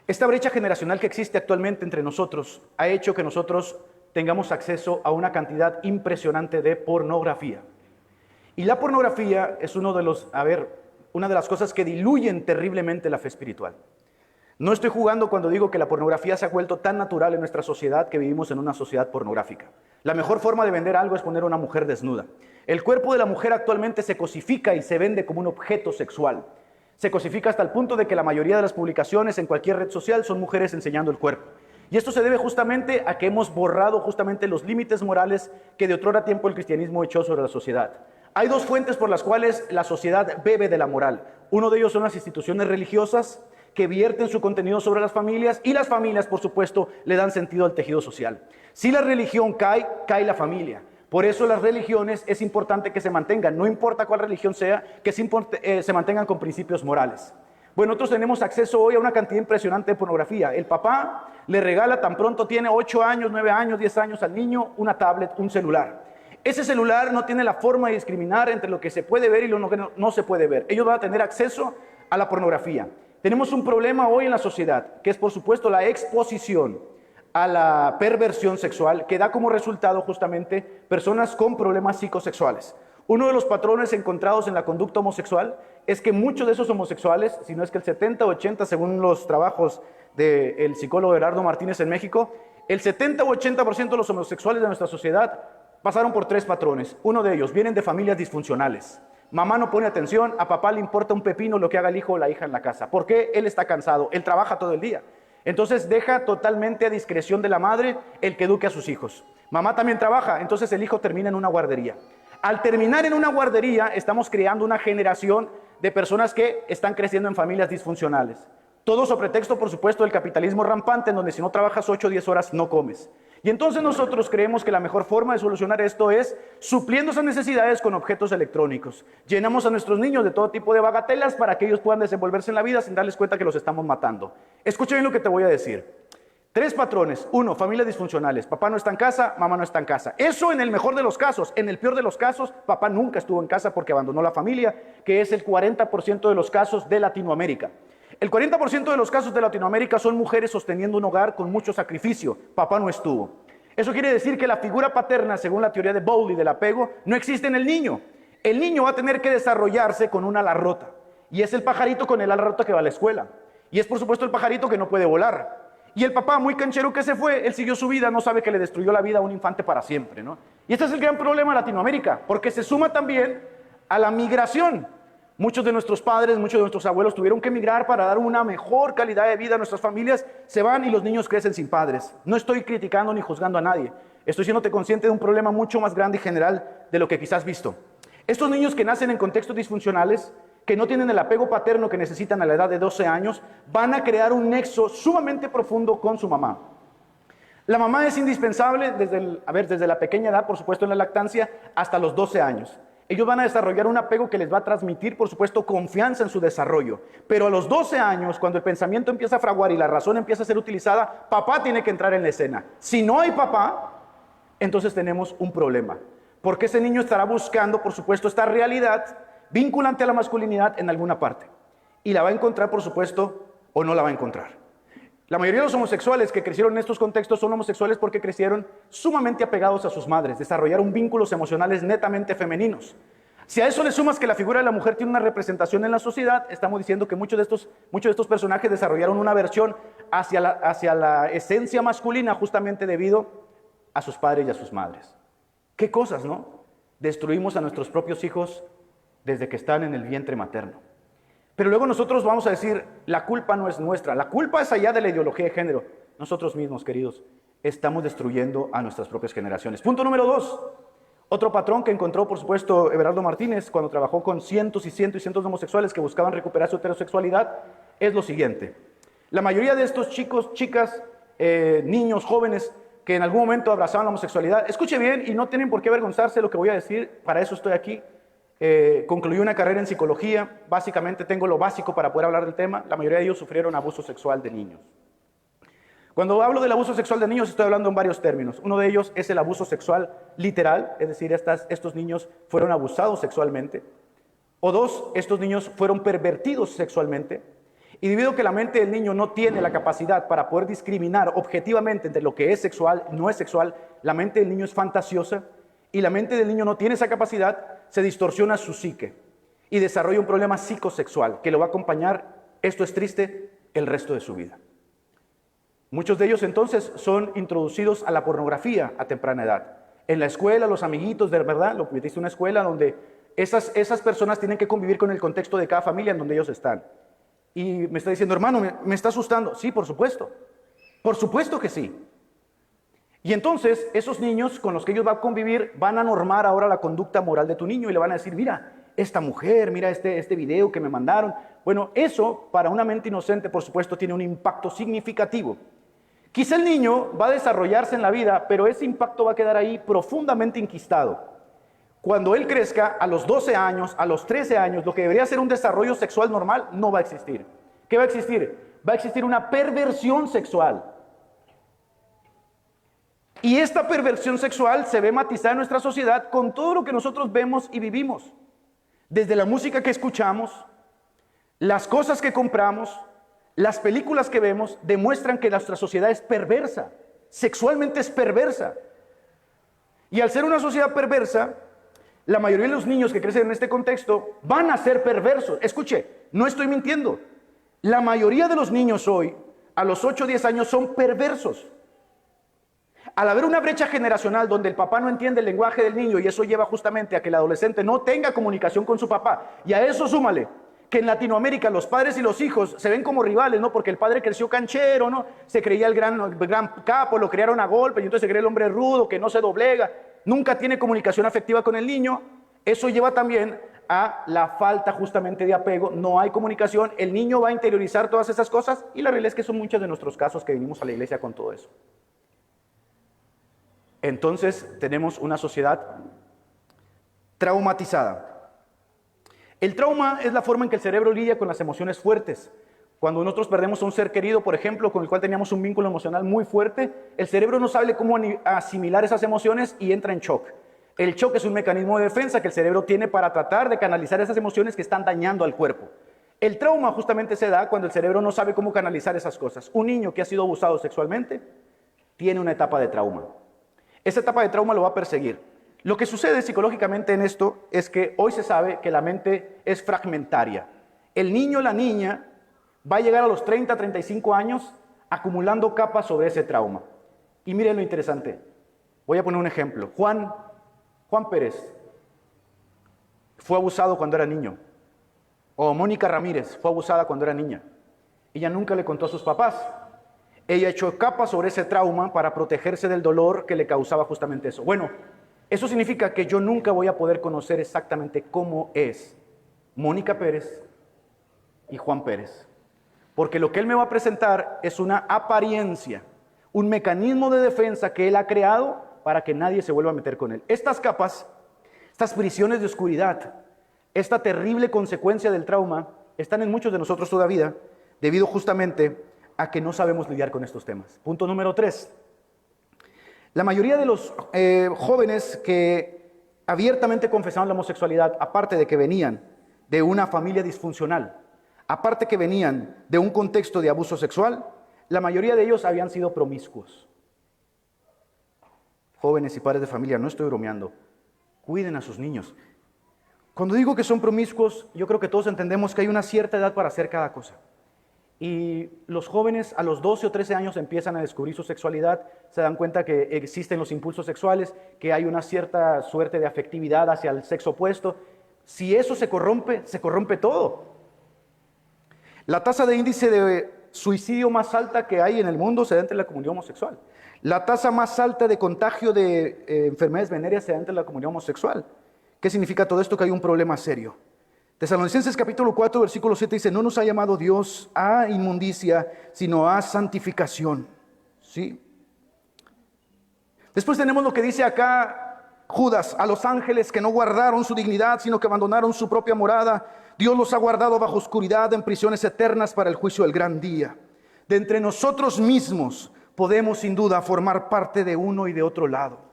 Speaker 3: Esta brecha generacional que existe actualmente entre nosotros ha hecho que nosotros tengamos acceso a una cantidad impresionante de pornografía. Y la pornografía es una de las cosas que diluyen terriblemente la fe espiritual. No estoy jugando cuando digo que la pornografía se ha vuelto tan natural en nuestra sociedad que vivimos en una sociedad pornográfica. La mejor forma de vender algo es poner a una mujer desnuda. El cuerpo de la mujer actualmente se cosifica y se vende como un objeto sexual. Se cosifica hasta el punto de que la mayoría de las publicaciones en cualquier red social son mujeres enseñando el cuerpo. Y esto se debe justamente a que hemos borrado justamente los límites morales que de otrora tiempo el cristianismo echó sobre la sociedad. Hay dos fuentes por las cuales la sociedad bebe de la moral. Uno de ellos son las instituciones religiosas que vierten su contenido sobre las familias, y las familias, por supuesto, le dan sentido al tejido social. Si la religión cae, cae la familia. Por eso las religiones es importante que se mantengan, no importa cuál religión sea, que se mantengan con principios morales. Bueno, nosotros tenemos acceso hoy a una cantidad impresionante de pornografía. El papá le regala tan pronto tiene 8 años, 9 años, 10 años al niño una tablet, un celular. Ese celular no tiene la forma de discriminar entre lo que se puede ver y lo que no se puede ver. Ellos van a tener acceso a la pornografía. Tenemos un problema hoy en la sociedad, que es por supuesto la exposición a la perversión sexual, que da como resultado justamente personas con problemas psicosexuales. Uno de los patrones encontrados en la conducta homosexual es que muchos de esos homosexuales, si no es que el 70 o 80, según los trabajos del psicólogo Gerardo Martínez en México, el 70 o 80% de los homosexuales de nuestra sociedad pasaron por 3 patrones. Uno de ellos, vienen de familias disfuncionales. Mamá no pone atención, a papá le importa un pepino lo que haga el hijo o la hija en la casa. ¿Por qué? Él está cansado, él trabaja todo el día. Entonces deja totalmente a discreción de la madre el que eduque a sus hijos. Mamá también trabaja, entonces el hijo termina en una guardería. Al terminar en una guardería, estamos creando una generación de personas que están creciendo en familias disfuncionales. Todo sobre pretexto, por supuesto, del capitalismo rampante, en donde si no trabajas 8 o 10 horas no comes. Y entonces nosotros creemos que la mejor forma de solucionar esto es supliendo esas necesidades con objetos electrónicos. Llenamos a nuestros niños de todo tipo de bagatelas para que ellos puedan desenvolverse en la vida sin darles cuenta que los estamos matando. Escucha bien lo que te voy a decir. 3 patrones. 1, familias disfuncionales. Papá no está en casa, mamá no está en casa. Eso en el mejor de los casos. En el peor de los casos, papá nunca estuvo en casa porque abandonó la familia, que es el 40% de los casos de Latinoamérica. El 40% de los casos de Latinoamérica son mujeres sosteniendo un hogar con mucho sacrificio. Papá no estuvo. Eso quiere decir que la figura paterna, según la teoría de Bowlby del apego, no existe en el niño. El niño va a tener que desarrollarse con un ala rota. Y es el pajarito con el ala rota que va a la escuela. Y es por supuesto el pajarito que no puede volar. Y el papá, muy canchero que se fue, él siguió su vida, no sabe que le destruyó la vida a un infante para siempre, ¿no? Y este es el gran problema de Latinoamérica, porque se suma también a la migración. Muchos de nuestros padres, muchos de nuestros abuelos tuvieron que emigrar para dar una mejor calidad de vida a nuestras familias. Se van y los niños crecen sin padres. No estoy criticando ni juzgando a nadie. Estoy siéndote consciente de un problema mucho más grande y general de lo que quizás has visto. Estos niños que nacen en contextos disfuncionales, que no tienen el apego paterno que necesitan a la edad de 12 años, van a crear un nexo sumamente profundo con su mamá. La mamá es indispensable desde la pequeña edad, por supuesto en la lactancia, hasta los 12 años. Ellos van a desarrollar un apego que les va a transmitir, por supuesto, confianza en su desarrollo. Pero a los 12 años, cuando el pensamiento empieza a fraguar y la razón empieza a ser utilizada, papá tiene que entrar en la escena. Si no hay papá, entonces tenemos un problema. Porque ese niño estará buscando, por supuesto, esta realidad vinculante a la masculinidad en alguna parte. Y la va a encontrar, por supuesto, o no la va a encontrar. La mayoría de los homosexuales que crecieron en estos contextos son homosexuales porque crecieron sumamente apegados a sus madres, desarrollaron vínculos emocionales netamente femeninos. Si a eso le sumas que la figura de la mujer tiene una representación en la sociedad, estamos diciendo que muchos de estos personajes desarrollaron una aversión hacia la esencia masculina justamente debido a sus padres y a sus madres. ¿Qué cosas, no? Destruimos a nuestros propios hijos desde que están en el vientre materno. Pero luego nosotros vamos a decir, la culpa no es nuestra, la culpa es allá de la ideología de género. Nosotros mismos, queridos, estamos destruyendo a nuestras propias generaciones. Punto número 2. Otro patrón que encontró, por supuesto, Everardo Martínez cuando trabajó con cientos y cientos y cientos de homosexuales que buscaban recuperar su heterosexualidad, es lo siguiente. La mayoría de estos chicos, chicas, niños, jóvenes, que en algún momento abrazaban la homosexualidad, escuche bien y no tienen por qué avergonzarse de lo que voy a decir, para eso estoy aquí. Concluí una carrera en psicología, básicamente tengo lo básico para poder hablar del tema. La mayoría de ellos sufrieron abuso sexual de niños. Cuando hablo del abuso sexual de niños estoy hablando en varios términos. Uno de ellos es el abuso sexual literal, es decir, estos niños fueron abusados sexualmente. O dos, estos niños fueron pervertidos sexualmente. Y debido a que la mente del niño no tiene la capacidad para poder discriminar objetivamente entre lo que es sexual y no es sexual, la mente del niño es fantasiosa y la mente del niño no tiene esa capacidad, se distorsiona su psique y desarrolla un problema psicosexual que lo va a acompañar, esto es triste, el resto de su vida. Muchos de ellos entonces son introducidos a la pornografía a temprana edad. En la escuela, los amiguitos, de verdad, lo metiste en una escuela donde esas personas tienen que convivir con el contexto de cada familia en donde ellos están. Y me está diciendo, hermano, me está asustando. Sí, por supuesto que sí. Y entonces esos niños con los que ellos van a convivir van a normar ahora la conducta moral de tu niño y le van a decir, mira, esta mujer, mira este video que me mandaron. Bueno, eso para una mente inocente, por supuesto, tiene un impacto significativo. Quizá el niño va a desarrollarse en la vida, pero ese impacto va a quedar ahí profundamente enquistado. Cuando él crezca, a los 12 años, a los 13 años, lo que debería ser un desarrollo sexual normal no va a existir. ¿Qué va a existir? Va a existir una perversión sexual. Y esta perversión sexual se ve matizada en nuestra sociedad con todo lo que nosotros vemos y vivimos. Desde la música que escuchamos, las cosas que compramos, las películas que vemos, demuestran que nuestra sociedad es perversa, sexualmente es perversa. Y al ser una sociedad perversa, la mayoría de los niños que crecen en este contexto van a ser perversos. Escuche, no estoy mintiendo. La mayoría de los niños hoy, a los 8 o 10 años, son perversos. Al haber una brecha generacional donde el papá no entiende el lenguaje del niño y eso lleva justamente a que el adolescente no tenga comunicación con su papá, y a eso súmale que en Latinoamérica los padres y los hijos se ven como rivales, ¿no? Porque el padre creció canchero, ¿no? Se creía el gran capo, lo criaron a golpe y entonces se cree el hombre rudo que no se doblega, nunca tiene comunicación afectiva con el niño. Eso lleva también a la falta justamente de apego, no hay comunicación, el niño va a interiorizar todas esas cosas y la realidad es que son muchos de nuestros casos que venimos a la iglesia con todo eso. Entonces tenemos una sociedad traumatizada. El trauma es la forma en que el cerebro lidia con las emociones fuertes. Cuando nosotros perdemos a un ser querido, por ejemplo, con el cual teníamos un vínculo emocional muy fuerte, el cerebro no sabe cómo asimilar esas emociones y entra en shock. El shock es un mecanismo de defensa que el cerebro tiene para tratar de canalizar esas emociones que están dañando al cuerpo. El trauma justamente se da cuando el cerebro no sabe cómo canalizar esas cosas. Un niño que ha sido abusado sexualmente tiene una etapa de trauma. Esa etapa de trauma lo va a perseguir. Lo que sucede psicológicamente en esto es que hoy se sabe que la mente es fragmentaria. El niño o la niña Va a llegar a los 30, 35 años acumulando capas sobre ese trauma. Y miren lo interesante. Voy a poner un ejemplo. Juan Pérez fue abusado cuando era niño. O Mónica Ramírez fue abusada cuando era niña. Ella nunca le contó a sus papás. Ella echó capas sobre ese trauma para protegerse del dolor que le causaba justamente eso. Bueno, eso significa que yo nunca voy a poder conocer exactamente cómo es Mónica Pérez y Juan Pérez. Porque lo que él me va a presentar es una apariencia, un mecanismo de defensa que él ha creado para que nadie se vuelva a meter con él. Estas capas, estas prisiones de oscuridad, esta terrible consecuencia del trauma, están en muchos de nosotros todavía, debido justamente a que no sabemos lidiar con estos temas. Punto número 3. La mayoría de los jóvenes que abiertamente confesaban la homosexualidad, aparte de que venían de una familia disfuncional, aparte que venían de un contexto de abuso sexual, la mayoría de ellos habían sido promiscuos. Jóvenes y padres de familia, no estoy bromeando, cuiden a sus niños. Cuando digo que son promiscuos, yo creo que todos entendemos que hay una cierta edad para hacer cada cosa. Y los jóvenes a los 12 o 13 años empiezan a descubrir su sexualidad, se dan cuenta que existen los impulsos sexuales, que hay una cierta suerte de afectividad hacia el sexo opuesto. Si eso se corrompe todo. La tasa de índice de suicidio más alta que hay en el mundo se da entre la comunidad homosexual. La tasa más alta de contagio de enfermedades venéreas se da entre la comunidad homosexual. ¿Qué significa todo esto? Que hay un problema serio. Tesalonicenses capítulo 4, versículo 7 dice, no nos ha llamado Dios a inmundicia, sino a santificación. ¿Sí? Después tenemos lo que dice acá Judas, a los ángeles que no guardaron su dignidad, sino que abandonaron su propia morada. Dios los ha guardado bajo oscuridad en prisiones eternas para el juicio del gran día. De entre nosotros mismos podemos sin duda formar parte de uno y de otro lado.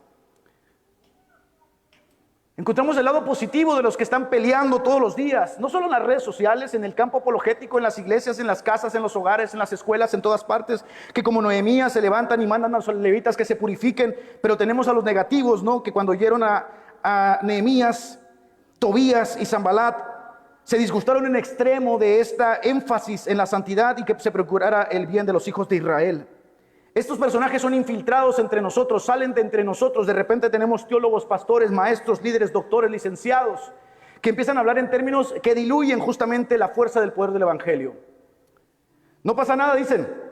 Speaker 3: Encontramos el lado positivo de los que están peleando todos los días, no solo en las redes sociales, en el campo apologético, en las iglesias, en las casas, en los hogares, en las escuelas, en todas partes, que como Nehemías se levantan y mandan a los levitas que se purifiquen, pero tenemos a los negativos, ¿no? Que cuando oyeron a Nehemías, Tobías y Sanbalat, se disgustaron en extremo de esta énfasis en la santidad y que se procurara el bien de los hijos de Israel. Estos personajes son infiltrados entre nosotros, salen de entre nosotros. De repente tenemos teólogos, pastores, maestros, líderes, doctores, licenciados, que empiezan a hablar en términos que diluyen justamente la fuerza del poder del evangelio. No pasa nada, dicen.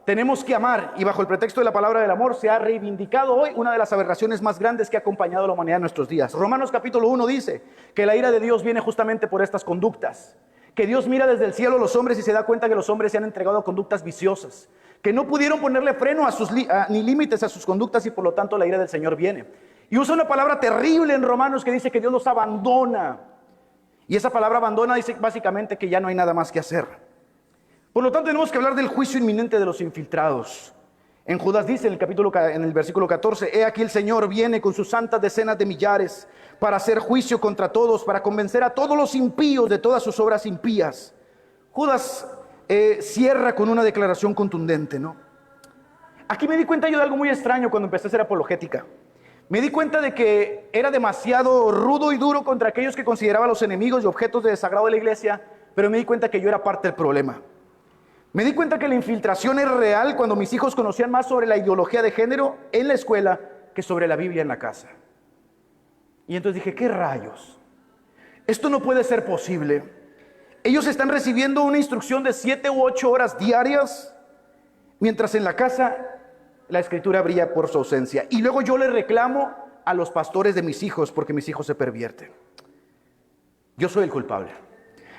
Speaker 3: Tenemos que amar, y bajo el pretexto de la palabra del amor se ha reivindicado hoy una de las aberraciones más grandes que ha acompañado a la humanidad en nuestros días. Romanos capítulo 1 dice que la ira de Dios viene justamente por estas conductas, que Dios mira desde el cielo a los hombres y se da cuenta que los hombres se han entregado a conductas viciosas, que no pudieron ponerle freno ni límites a sus conductas y por lo tanto la ira del Señor viene. Y usa una palabra terrible en Romanos que dice que Dios los abandona. Y esa palabra abandona dice básicamente que ya no hay nada más que hacer. Por lo tanto tenemos que hablar del juicio inminente de los infiltrados. En Judas dice en el versículo 14, he aquí el Señor viene con sus santas decenas de millares para hacer juicio contra todos, para convencer a todos los impíos de todas sus obras impías. Judas cierra con una declaración contundente, ¿no? Aquí me di cuenta yo de algo muy extraño cuando empecé a hacer apologética. Me di cuenta de que era demasiado rudo y duro contra aquellos que consideraba los enemigos y objetos de desagrado de la iglesia, pero me di cuenta que yo era parte del problema. Me di cuenta que la infiltración era real cuando mis hijos conocían más sobre la ideología de género en la escuela que sobre la Biblia en la casa. Y entonces dije, ¿qué rayos? Esto no puede ser posible. Ellos están recibiendo una instrucción de 7 u 8 horas diarias, mientras en la casa la escritura brilla por su ausencia. Y luego yo le reclamo a los pastores de mis hijos porque mis hijos se pervierten. Yo soy el culpable.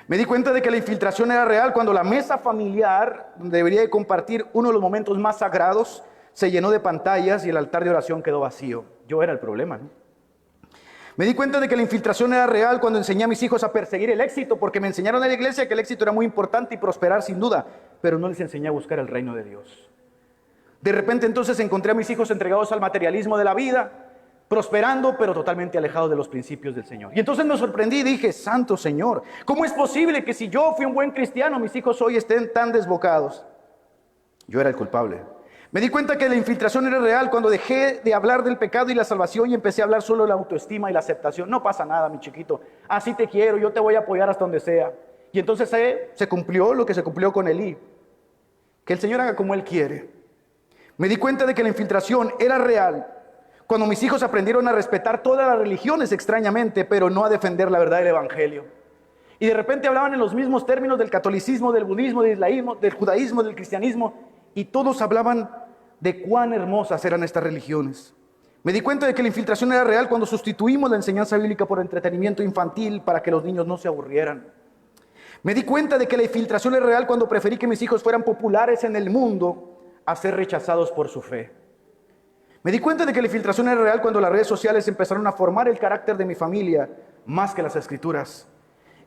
Speaker 3: Me di cuenta de que la infiltración era real cuando la mesa familiar, donde debería de compartir uno de los momentos más sagrados, se llenó de pantallas y el altar de oración quedó vacío. Yo era el problema, ¿no? Me di cuenta de que la infiltración era real cuando enseñé a mis hijos a perseguir el éxito, porque me enseñaron en la iglesia que el éxito era muy importante y prosperar sin duda, pero no les enseñé a buscar el reino de Dios. De repente entonces encontré a mis hijos entregados al materialismo de la vida, prosperando, pero totalmente alejados de los principios del Señor. Y entonces me sorprendí y dije, Santo Señor, ¿cómo es posible que si yo fui un buen cristiano, mis hijos hoy estén tan desbocados? Yo era el culpable. Me di cuenta que la infiltración era real cuando dejé de hablar del pecado y la salvación y empecé a hablar solo de la autoestima y la aceptación. No pasa nada, mi chiquito. Así te quiero, yo te voy a apoyar hasta donde sea. Y entonces se cumplió lo que se cumplió con Elí. Que el Señor haga como Él quiere. Me di cuenta de que la infiltración era real cuando mis hijos aprendieron a respetar todas las religiones extrañamente, pero no a defender la verdad del Evangelio. Y de repente hablaban en los mismos términos del catolicismo, del budismo, del islamismo, del judaísmo, del cristianismo, y todos hablaban de cuán hermosas eran estas religiones. Me di cuenta de que la infiltración era real cuando sustituimos la enseñanza bíblica por entretenimiento infantil para que los niños no se aburrieran. Me di cuenta de que la infiltración es real cuando preferí que mis hijos fueran populares en el mundo a ser rechazados por su fe. Me di cuenta de que la infiltración era real cuando las redes sociales empezaron a formar el carácter de mi familia más que las escrituras.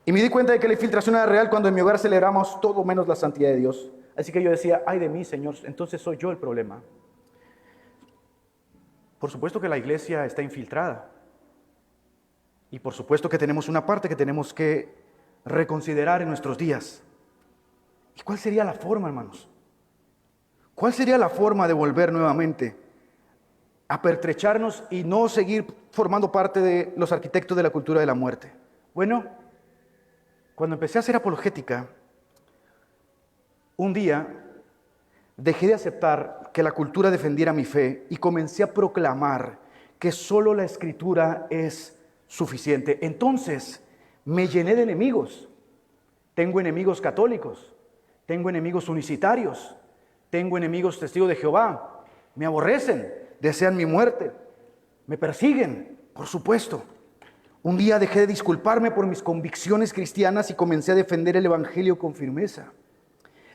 Speaker 3: Y me di cuenta de que la infiltración era real cuando en mi hogar celebramos todo menos la santidad de Dios. Así que yo decía, ay de mí, Señor, entonces soy yo el problema. Por supuesto que la iglesia está infiltrada. Y por supuesto que tenemos una parte que tenemos que reconsiderar en nuestros días. ¿Y cuál sería la forma, hermanos? ¿Cuál sería la forma de volver nuevamente a pertrecharnos y no seguir formando parte de los arquitectos de la cultura de la muerte? Bueno, cuando empecé a hacer apologética, un día dejé de aceptar que la cultura defendiera mi fe y comencé a proclamar que solo la Escritura es suficiente. Entonces me llené de enemigos. Tengo enemigos católicos, tengo enemigos unicitarios, tengo enemigos testigos de Jehová. Me aborrecen, desean mi muerte, me persiguen, por supuesto. Un día dejé de disculparme por mis convicciones cristianas y comencé a defender el Evangelio con firmeza.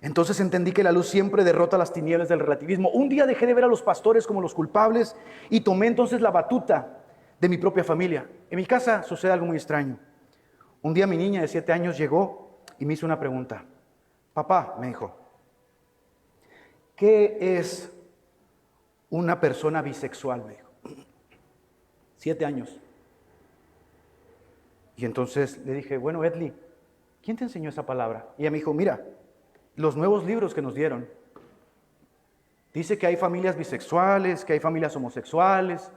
Speaker 3: Entonces entendí que la luz siempre derrota las tinieblas del relativismo. Un día dejé de ver a los pastores como los culpables y tomé entonces la batuta de mi propia familia. En mi casa sucede algo muy extraño. Un día mi niña de 7 años llegó y me hizo una pregunta. Papá, me dijo, ¿qué es una persona bisexual? Me dijo. 7 años. Y entonces le dije, bueno, Edli, ¿quién te enseñó esa palabra? Y ella me dijo, mira, los nuevos libros que nos dieron. Dice que hay familias bisexuales, que hay familias homosexuales.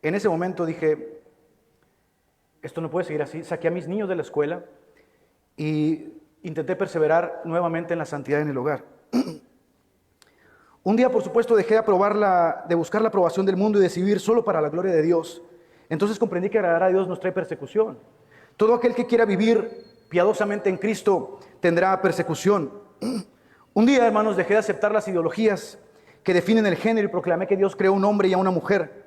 Speaker 3: En ese momento dije, esto no puede seguir así. Saqué a mis niños de la escuela y intenté perseverar nuevamente en la santidad en el hogar. Un día, por supuesto, dejé de buscar la aprobación del mundo y de vivir solo para la gloria de Dios. Entonces comprendí que agradar a Dios nos trae persecución. Todo aquel que quiera vivir piadosamente en Cristo tendrá persecución. Un día, hermanos, dejé de aceptar las ideologías que definen el género y proclamé que Dios creó un hombre y a una mujer.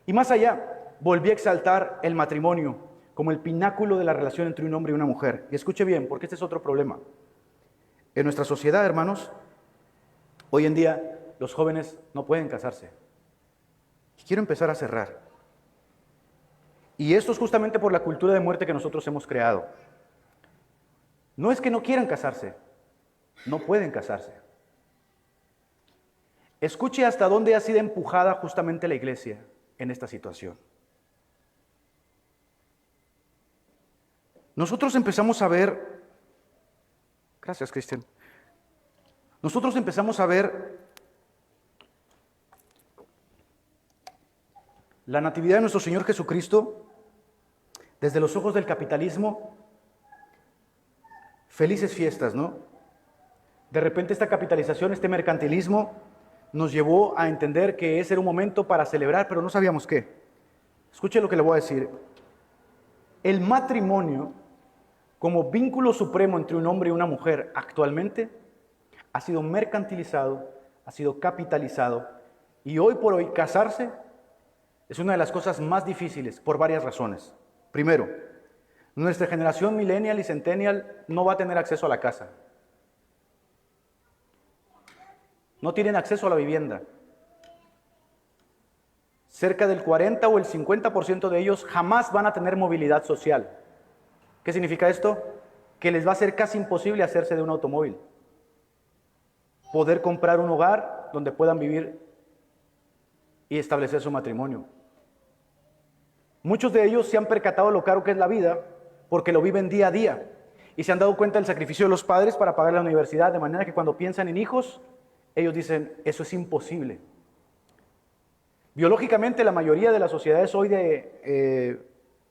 Speaker 3: Y más allá, volví a exaltar el matrimonio como el pináculo de la relación entre un hombre y una mujer. Y escuche bien, porque este es otro problema. En nuestra sociedad, hermanos, hoy en día los jóvenes no pueden casarse. Quiero empezar a cerrar. Y esto es justamente por la cultura de muerte que nosotros hemos creado. No es que no quieran casarse, no pueden casarse. Escuche hasta dónde ha sido empujada justamente la iglesia en esta situación. Nosotros empezamos a ver, gracias Cristian, nosotros empezamos a ver la natividad de nuestro Señor Jesucristo desde los ojos del capitalismo. Felices fiestas, ¿no? De repente esta capitalización, este mercantilismo nos llevó a entender que ese era un momento para celebrar, pero no sabíamos qué. Escuche lo que le voy a decir. El matrimonio, como vínculo supremo entre un hombre y una mujer actualmente, ha sido mercantilizado, ha sido capitalizado, y hoy por hoy casarse es una de las cosas más difíciles por varias razones. Primero, nuestra generación millennial y centennial no va a tener acceso a la casa. No tienen acceso a la vivienda. Cerca del 40 o el 50% de ellos jamás van a tener movilidad social. ¿Qué significa esto? Que les va a ser casi imposible hacerse de un automóvil. Poder comprar un hogar donde puedan vivir y establecer su matrimonio. Muchos de ellos se han percatado de lo caro que es la vida porque lo viven día a día y se han dado cuenta del sacrificio de los padres para pagar la universidad, de manera que cuando piensan en hijos, ellos dicen, eso es imposible. Biológicamente, la mayoría de las sociedades hoy de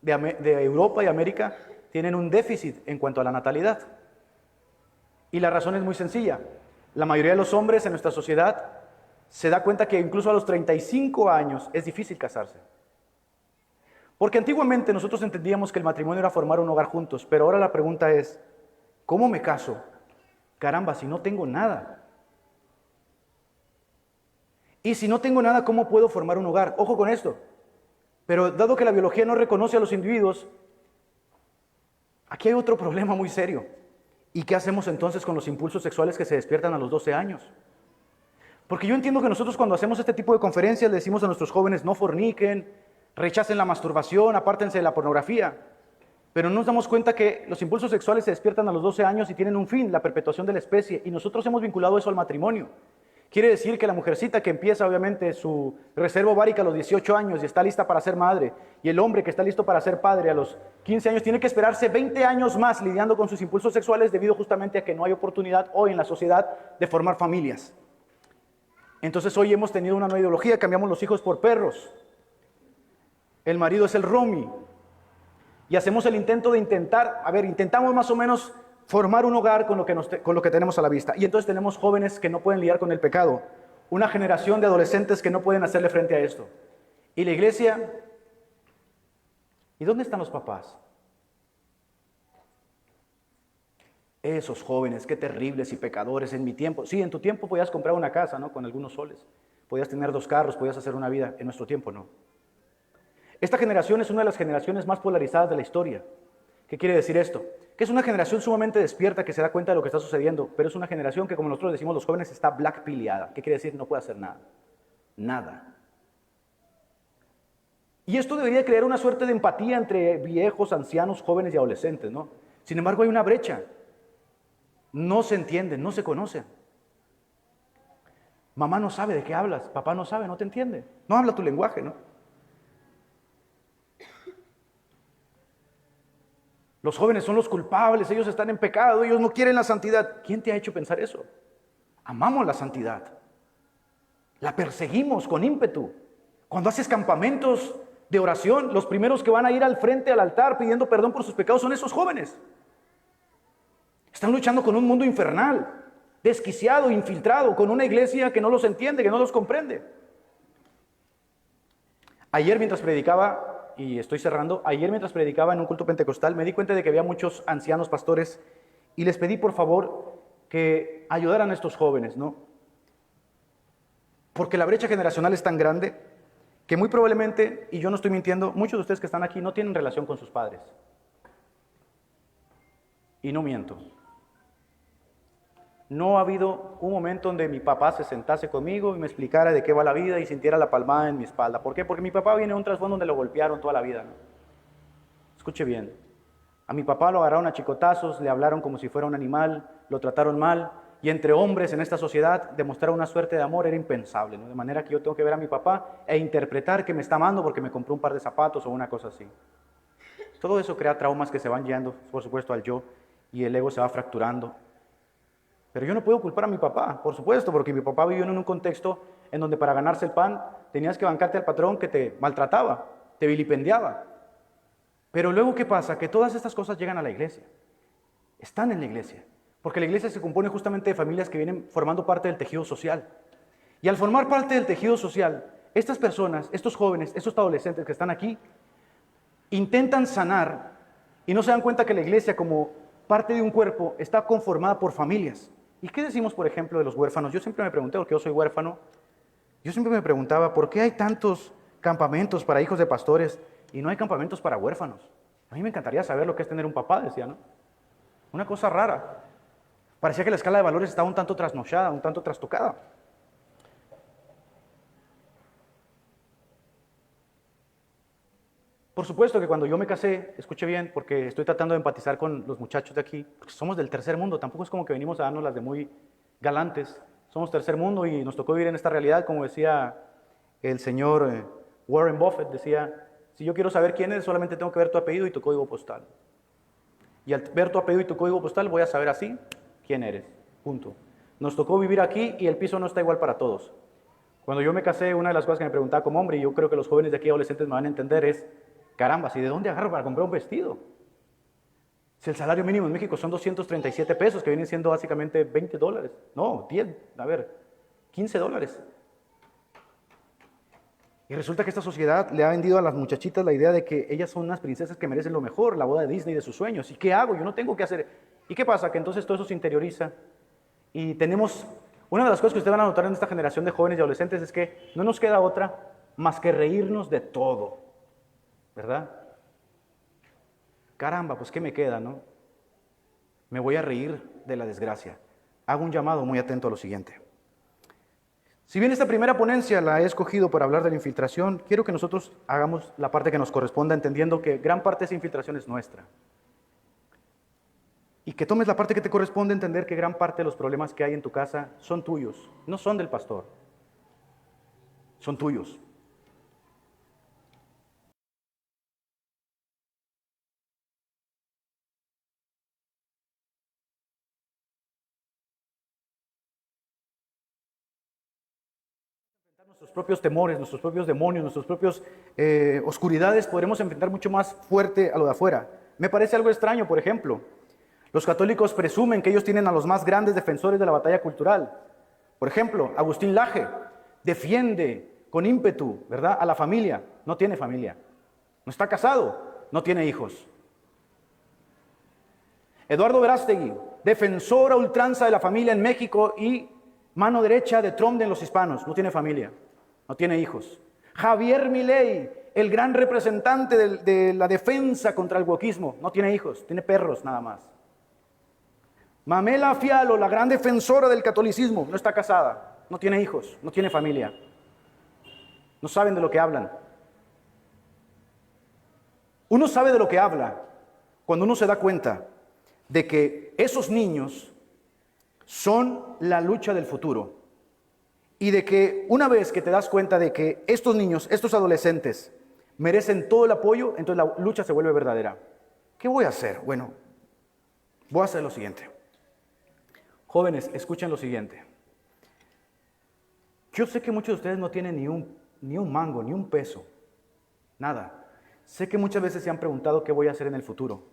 Speaker 3: Europa y América tienen un déficit en cuanto a la natalidad. Y la razón es muy sencilla. La mayoría de los hombres en nuestra sociedad se da cuenta que incluso a los 35 años es difícil casarse. Porque antiguamente nosotros entendíamos que el matrimonio era formar un hogar juntos, pero ahora la pregunta es, ¿cómo me caso? Caramba, si no tengo nada. Y si no tengo nada, ¿cómo puedo formar un hogar? Ojo con esto. Pero dado que la biología no reconoce a los individuos, aquí hay otro problema muy serio. ¿Y qué hacemos entonces con los impulsos sexuales que se despiertan a los 12 años? Porque yo entiendo que nosotros cuando hacemos este tipo de conferencias le decimos a nuestros jóvenes no forniquen, rechacen la masturbación, apártense de la pornografía. Pero no nos damos cuenta que los impulsos sexuales se despiertan a los 12 años y tienen un fin, la perpetuación de la especie. Y nosotros hemos vinculado eso al matrimonio. Quiere decir que la mujercita que empieza obviamente su reserva ovárica a los 18 años y está lista para ser madre, y el hombre que está listo para ser padre a los 15 años, tiene que esperarse 20 años más lidiando con sus impulsos sexuales debido justamente a que no hay oportunidad hoy en la sociedad de formar familias. Entonces hoy hemos tenido una nueva ideología, cambiamos los hijos por perros. El marido es el roomie. Y hacemos el intento de intentamos más o menos formar un hogar con lo que tenemos a la vista. Y entonces tenemos jóvenes que no pueden lidiar con el pecado. Una generación de adolescentes que no pueden hacerle frente a esto. Y la iglesia, ¿y dónde están los papás? Esos jóvenes, qué terribles y pecadores en mi tiempo. Sí, en tu tiempo podías comprar una casa, ¿no? Con algunos soles. Podías tener 2 carros, podías hacer una vida. En nuestro tiempo no. Esta generación es una de las generaciones más polarizadas de la historia. ¿Qué quiere decir esto? Que es una generación sumamente despierta que se da cuenta de lo que está sucediendo, pero es una generación que, como nosotros decimos los jóvenes, está black pillada. ¿Qué quiere decir? No puede hacer nada. Nada. Y esto debería crear una suerte de empatía entre viejos, ancianos, jóvenes y adolescentes, ¿no? Sin embargo, hay una brecha. No se entienden, no se conocen. Mamá no sabe de qué hablas, papá no sabe, no te entiende. No habla tu lenguaje, ¿no? Los jóvenes son los culpables, ellos están en pecado, ellos no quieren la santidad. ¿Quién te ha hecho pensar eso? Amamos la santidad. La perseguimos con ímpetu. Cuando haces campamentos de oración, los primeros que van a ir al frente, al altar, pidiendo perdón por sus pecados son esos jóvenes. Están luchando con un mundo infernal, desquiciado, infiltrado, con una iglesia que no los entiende, que no los comprende. Ayer mientras predicaba, y estoy cerrando, ayer mientras predicaba en un culto pentecostal me di cuenta de que había muchos ancianos pastores y les pedí por favor que ayudaran a estos jóvenes, ¿no? Porque la brecha generacional es tan grande que muy probablemente, y yo no estoy mintiendo, muchos de ustedes que están aquí no tienen relación con sus padres. Y no miento. No ha habido un momento donde mi papá se sentase conmigo y me explicara de qué va la vida y sintiera la palmada en mi espalda. ¿Por qué? Porque mi papá viene de un trasfondo donde lo golpearon toda la vida, ¿no? Escuche bien. A mi papá lo agarraron a chicotazos, le hablaron como si fuera un animal, lo trataron mal, y entre hombres en esta sociedad demostrar una suerte de amor era impensable, ¿no? De manera que yo tengo que ver a mi papá e interpretar que me está amando porque me compró un par de zapatos o una cosa así. Todo eso crea traumas que se van guiando, por supuesto, al yo, y el ego se va fracturando. Pero yo no puedo culpar a mi papá, por supuesto, porque mi papá vivió en un contexto en donde para ganarse el pan tenías que bancarte al patrón que te maltrataba, te vilipendiaba. Pero luego, ¿qué pasa? Que todas estas cosas llegan a la iglesia, están en la iglesia, porque la iglesia se compone justamente de familias que vienen formando parte del tejido social. Y al formar parte del tejido social, estas personas, estos jóvenes, estos adolescentes que están aquí, intentan sanar y no se dan cuenta que la iglesia como parte de un cuerpo está conformada por familias. ¿Y qué decimos, por ejemplo, de los huérfanos? Yo siempre me pregunté, porque yo soy huérfano, yo siempre me preguntaba, ¿por qué hay tantos campamentos para hijos de pastores y no hay campamentos para huérfanos? A mí me encantaría saber lo que es tener un papá, decía, ¿no? Una cosa rara. Parecía que la escala de valores estaba un tanto trasnochada, un tanto trastocada. Por supuesto que cuando yo me casé, escuche bien, porque estoy tratando de empatizar con los muchachos de aquí, porque somos del tercer mundo, tampoco es como que venimos a darnos las de muy galantes, somos tercer mundo y nos tocó vivir en esta realidad, como decía el señor Warren Buffett, decía, si yo quiero saber quién eres, solamente tengo que ver tu apellido y tu código postal. Y al ver tu apellido y tu código postal, voy a saber así quién eres, punto. Nos tocó vivir aquí y el piso no está igual para todos. Cuando yo me casé, una de las cosas que me preguntaba como hombre, y yo creo que los jóvenes de aquí adolescentes me van a entender, es, caramba, ¿y de dónde agarro para comprar un vestido? Si el salario mínimo en México son 237 pesos, que vienen siendo básicamente $20. No, 10, a ver, $15. Y resulta que esta sociedad le ha vendido a las muchachitas la idea de que ellas son unas princesas que merecen lo mejor, la boda de Disney de sus sueños. ¿Y qué hago? Yo no tengo que hacer. ¿Y qué pasa? Que entonces todo eso se interioriza. Y tenemos, una de las cosas que ustedes van a notar en esta generación de jóvenes y adolescentes es que no nos queda otra más que reírnos de todo, ¿verdad? Caramba, pues ¿qué me queda, no? Me voy a reír de la desgracia. Hago un llamado muy atento a lo siguiente. Si bien esta primera ponencia la he escogido para hablar de la infiltración, quiero que nosotros hagamos la parte que nos corresponda, entendiendo que gran parte de esa infiltración es nuestra. Y que tomes la parte que te corresponde, entender que gran parte de los problemas que hay en tu casa son tuyos, no son del pastor, son tuyos. Nuestros propios temores, nuestros propios demonios, nuestras propias oscuridades, podremos enfrentar mucho más fuerte a lo de afuera. Me parece algo extraño, por ejemplo, los católicos presumen que ellos tienen a los más grandes defensores de la batalla cultural. Por ejemplo, Agustín Laje defiende con ímpetu, ¿verdad?, a la familia. No tiene familia. No está casado, no tiene hijos. Eduardo Verástegui, defensor a ultranza de la familia en México y mano derecha de Trump en los hispanos, no tiene familia, no tiene hijos. Javier Milei, el gran representante de la defensa contra el wokismo, no tiene hijos, tiene perros nada más. Mamela Fialo, la gran defensora del catolicismo, no está casada, no tiene hijos, no tiene familia. No saben de lo que hablan. Uno sabe de lo que habla cuando uno se da cuenta de que esos niños son la lucha del futuro. Y de que una vez que te das cuenta de que estos niños, estos adolescentes, merecen todo el apoyo, entonces la lucha se vuelve verdadera. ¿Qué voy a hacer? Bueno, voy a hacer lo siguiente. Jóvenes, escuchen lo siguiente. Yo sé que muchos de ustedes no tienen ni un mango, ni un peso, nada. Sé que muchas veces se han preguntado qué voy a hacer en el futuro.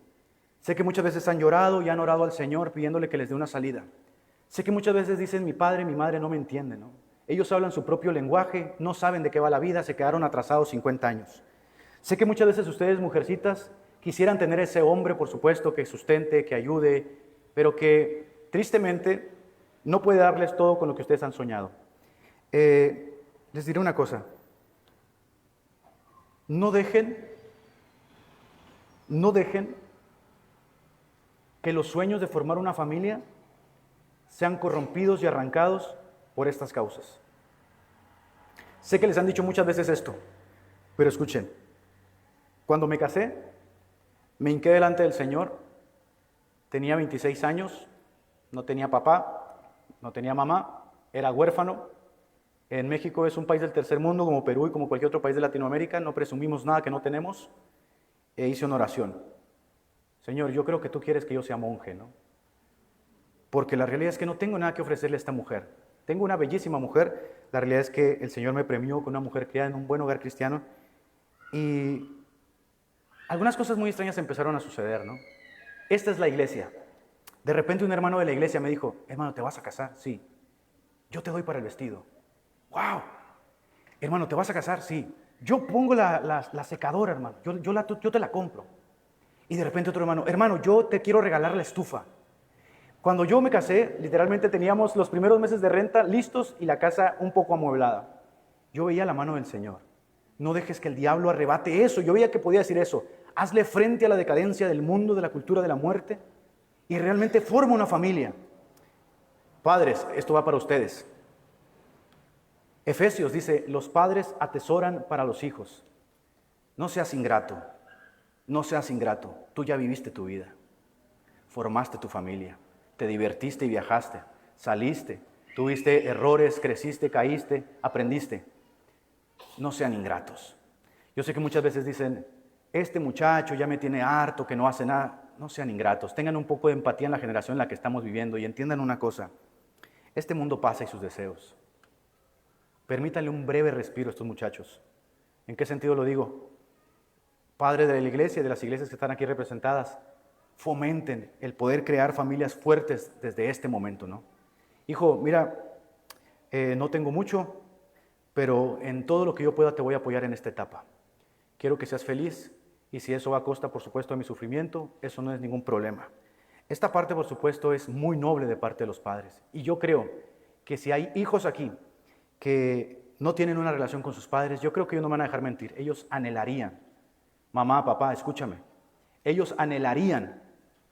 Speaker 3: Sé que muchas veces han llorado y han orado al Señor pidiéndole que les dé una salida. Sé que muchas veces dicen, mi padre, mi madre no me entienden, ¿no? Ellos hablan su propio lenguaje, no saben de qué va la vida, se quedaron atrasados 50 años. Sé que muchas veces ustedes, mujercitas, quisieran tener ese hombre, por supuesto, que sustente, que ayude, pero que tristemente no puede darles todo con lo que ustedes han soñado. Les diré una cosa. No dejen que los sueños de formar una familia sean corrompidos y arrancados por estas causas. Sé que les han dicho muchas veces esto, pero escuchen. Cuando me casé, me hinqué delante del Señor, tenía 26 años, no tenía papá, no tenía mamá, era huérfano. En México es un país del tercer mundo, como Perú y como cualquier otro país de Latinoamérica, no presumimos nada que no tenemos. E hice una oración. Señor, yo creo que tú quieres que yo sea monje, ¿no? Porque la realidad es que no tengo nada que ofrecerle a esta mujer. Tengo una bellísima mujer, la realidad es que el Señor me premió con una mujer criada en un buen hogar cristiano y algunas cosas muy extrañas empezaron a suceder, ¿no? Esta es la iglesia. De repente un hermano de la iglesia me dijo, hermano, ¿te vas a casar? Sí. Yo te doy para el vestido. ¡Wow! Hermano, ¿te vas a casar? Sí. Yo pongo la secadora, hermano. Yo te la compro. Y de repente otro hermano, yo te quiero regalar la estufa. Cuando yo me casé, literalmente teníamos los primeros meses de renta listos y la casa un poco amueblada. Yo veía la mano del Señor. No dejes que el diablo arrebate eso. Yo veía que podía decir eso. Hazle frente a la decadencia del mundo, de la cultura de la muerte y realmente forma una familia. Padres, esto va para ustedes. Efesios dice, los padres atesoran para los hijos. No seas ingrato. No seas ingrato. Tú ya viviste tu vida. Formaste tu familia. Te divertiste y viajaste, saliste, tuviste errores, creciste, caíste, aprendiste. No sean ingratos. Yo sé que muchas veces dicen, este muchacho ya me tiene harto, que no hace nada. No sean ingratos, tengan un poco de empatía en la generación en la que estamos viviendo y entiendan una cosa, este mundo pasa y sus deseos. Permítanle un breve respiro a estos muchachos. ¿En qué sentido lo digo? Padres de la iglesia y de las iglesias que están aquí representadas, fomenten el poder crear familias fuertes desde este momento, ¿no? Hijo, mira, no tengo mucho, pero en todo lo que yo pueda te voy a apoyar en esta etapa. Quiero que seas feliz y si eso va a costa, por supuesto, de mi sufrimiento, eso no es ningún problema. Esta parte, por supuesto, es muy noble de parte de los padres. Y yo creo que si hay hijos aquí que no tienen una relación con sus padres, yo creo que ellos no me van a dejar mentir. Ellos anhelarían, mamá, papá, escúchame, ellos anhelarían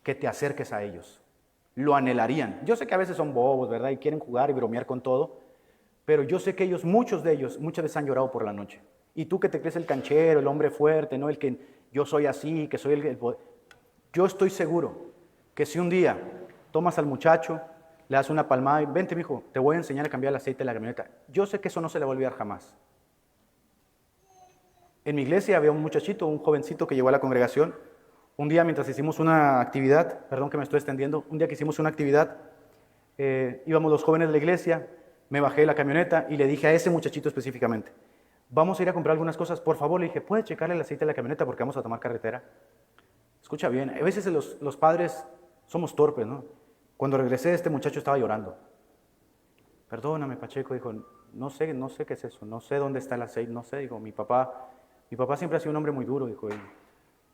Speaker 3: que te acerques a ellos. Lo anhelarían. Yo sé que a veces son bobos, ¿verdad? Y quieren jugar y bromear con todo, pero yo sé que ellos, muchos de ellos, muchas veces han llorado por la noche. Y tú que te crees el canchero, el hombre fuerte, ¿no? El que yo soy así, que soy el yo estoy seguro que si un día tomas al muchacho, le das una palmada y vente, mijo, te voy a enseñar a cambiar el aceite de la camioneta. Yo sé que eso no se le va a olvidar jamás. En mi iglesia había un muchachito, un jovencito que llegó a la congregación. Un día mientras hicimos una actividad, perdón que me estoy extendiendo, un día que hicimos una actividad, íbamos los jóvenes de la iglesia, me bajé de la camioneta y le dije a ese muchachito específicamente, vamos a ir a comprar algunas cosas, por favor, le dije, ¿puedes checarle el aceite de la camioneta porque vamos a tomar carretera? Escucha bien, a veces los padres somos torpes, ¿no? Cuando regresé, este muchacho estaba llorando. Perdóname, Pacheco, dijo, no sé qué es eso, no sé dónde está el aceite, no sé, dijo, mi papá siempre ha sido un hombre muy duro, dijo, y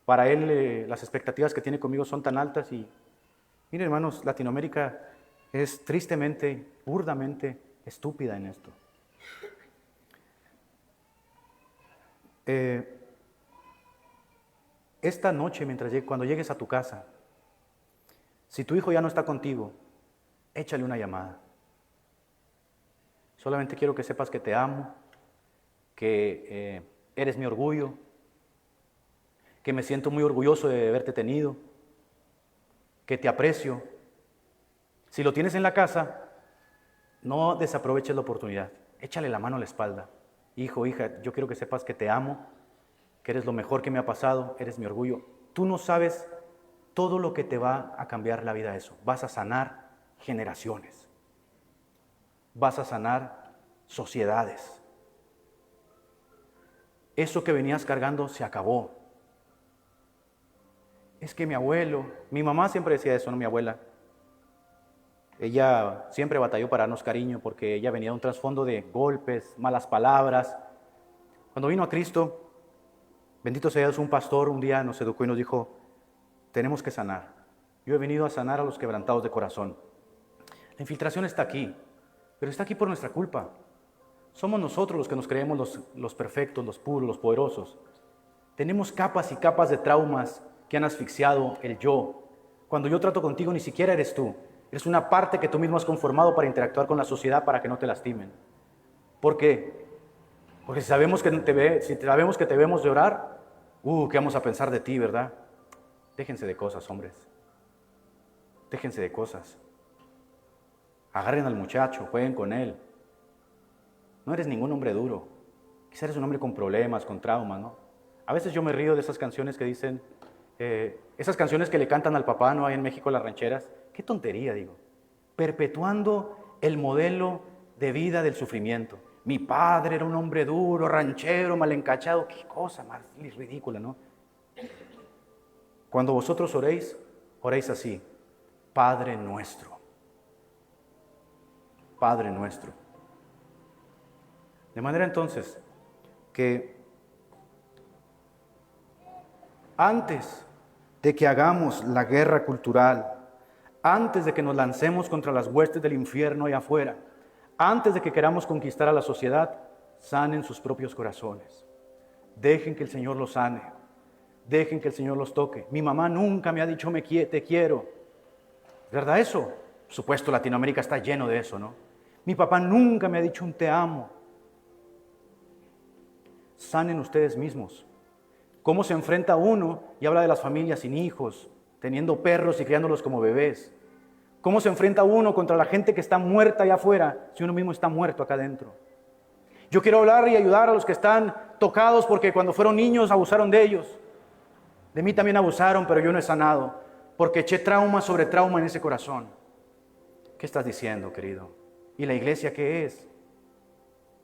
Speaker 3: para él las expectativas que tiene conmigo son tan altas y, miren hermanos, Latinoamérica es tristemente, burdamente estúpida en esto. Esta noche, cuando llegues a tu casa, si tu hijo ya no está contigo, échale una llamada. Solamente quiero que sepas que te amo, que eres mi orgullo, que me siento muy orgulloso de haberte tenido, que te aprecio. Si lo tienes en la casa, no desaproveches la oportunidad. Échale la mano a la espalda. Hijo, hija, yo quiero que sepas que te amo, que eres lo mejor que me ha pasado, eres mi orgullo. Tú no sabes todo lo que te va a cambiar la vida eso. Vas a sanar generaciones. Vas a sanar sociedades. Eso que venías cargando se acabó. Es que mi mamá siempre decía eso, no mi abuela. Ella siempre batalló para darnos cariño porque ella venía de un trasfondo de golpes, malas palabras. Cuando vino a Cristo, bendito sea Dios, un pastor un día nos educó y nos dijo, tenemos que sanar. Yo he venido a sanar a los quebrantados de corazón. La infiltración está aquí, pero está aquí por nuestra culpa. Somos nosotros los que nos creemos los perfectos, los puros, los poderosos. Tenemos capas y capas de traumas que han asfixiado el yo. Cuando yo trato contigo, ni siquiera eres tú. Eres una parte que tú mismo has conformado para interactuar con la sociedad para que no te lastimen. ¿Por qué? Porque si sabemos que te vemos llorar, ¿qué vamos a pensar de ti, verdad? Déjense de cosas, hombres. Déjense de cosas. Agarren al muchacho, jueguen con él. No eres ningún hombre duro. Quizás eres un hombre con problemas, con traumas, ¿no? A veces yo me río de esas canciones que dicen, esas canciones que le cantan al papá, ¿no? Hay en México las rancheras. Qué tontería, digo. Perpetuando el modelo de vida del sufrimiento. Mi padre era un hombre duro, ranchero, mal encachado. Qué cosa más ridícula, ¿no? Cuando vosotros oréis así. Padre nuestro. Padre nuestro. De manera entonces que antes de que hagamos la guerra cultural, antes de que nos lancemos contra las huestes del infierno allá afuera, antes de que queramos conquistar a la sociedad, sanen sus propios corazones. Dejen que el Señor los sane. Dejen que el Señor los toque. Mi mamá nunca me ha dicho te quiero. ¿Verdad eso? Por supuesto, Latinoamérica está lleno de eso, ¿no? Mi papá nunca me ha dicho un te amo. Sanen ustedes mismos. ¿Cómo se enfrenta uno y habla de las familias sin hijos, teniendo perros y criándolos como bebés? ¿Cómo se enfrenta uno contra la gente que está muerta allá afuera si uno mismo está muerto acá adentro? Yo quiero hablar y ayudar a los que están tocados porque cuando fueron niños abusaron de ellos. De mí también abusaron, pero yo no he sanado porque eché trauma sobre trauma en ese corazón. ¿Qué estás diciendo, querido? ¿Y la iglesia qué es?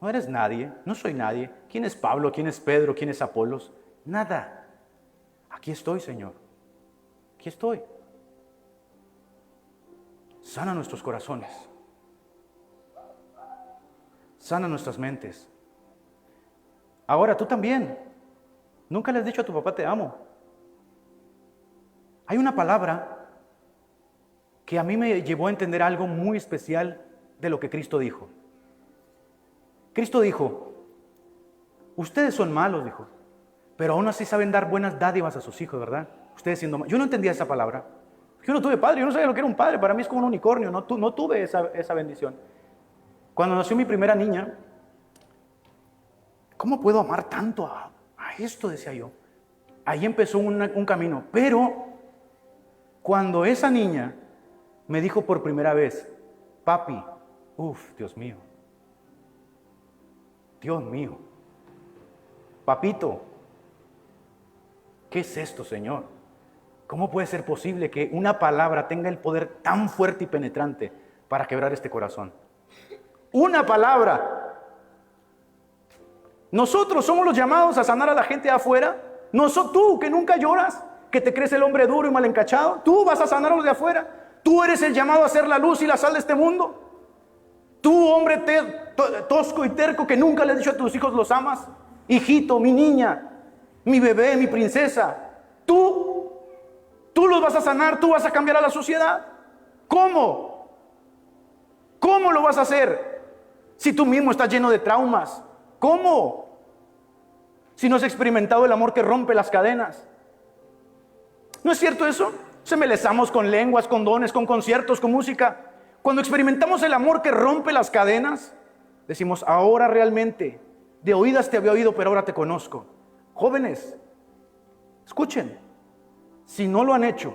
Speaker 3: No eres nadie, no soy nadie. ¿Quién es Pablo? ¿Quién es Pedro? ¿Quién es Apolos? Nada. Aquí estoy, Señor. Aquí estoy. Sana nuestros corazones. Sana nuestras mentes. Ahora tú también. Nunca le has dicho a tu papá te amo. Hay una palabra que a mí me llevó a entender algo muy especial de lo que Cristo dijo. Cristo dijo, ustedes son malos, dijo, pero aún así saben dar buenas dádivas a sus hijos, ¿verdad? Ustedes siendo malos. Yo no entendía esa palabra. Yo no tuve padre, yo no sabía lo que era un padre. Para mí es como un unicornio, no tuve esa bendición. Cuando nació mi primera niña, ¿cómo puedo amar tanto a esto? Decía yo. Ahí empezó un camino. Pero cuando esa niña me dijo por primera vez, papi, Dios mío, papito, ¿qué es esto, Señor? ¿Cómo puede ser posible que una palabra tenga el poder tan fuerte y penetrante para quebrar este corazón? Una palabra. Nosotros somos los llamados a sanar a la gente de afuera. No sos tú, que nunca lloras, que te crees el hombre duro y mal encachado. Tú vas a sanar a los de afuera. Tú eres el llamado a ser la luz y la sal de este mundo. Tú, hombre tosco y terco, que nunca le has dicho a tus hijos los amas. Hijito, mi niña, mi bebé, mi princesa. Tú los vas a sanar, tú vas a cambiar a la sociedad. ¿Cómo? ¿Cómo lo vas a hacer? Si tú mismo estás lleno de traumas. ¿Cómo? Si no has experimentado el amor que rompe las cadenas. ¿No es cierto eso? Se embelezamos con lenguas, con dones, con conciertos, con música. Cuando experimentamos el amor que rompe las cadenas, decimos, ahora realmente, de oídas te había oído, pero ahora te conozco. Jóvenes, escuchen, si no lo han hecho,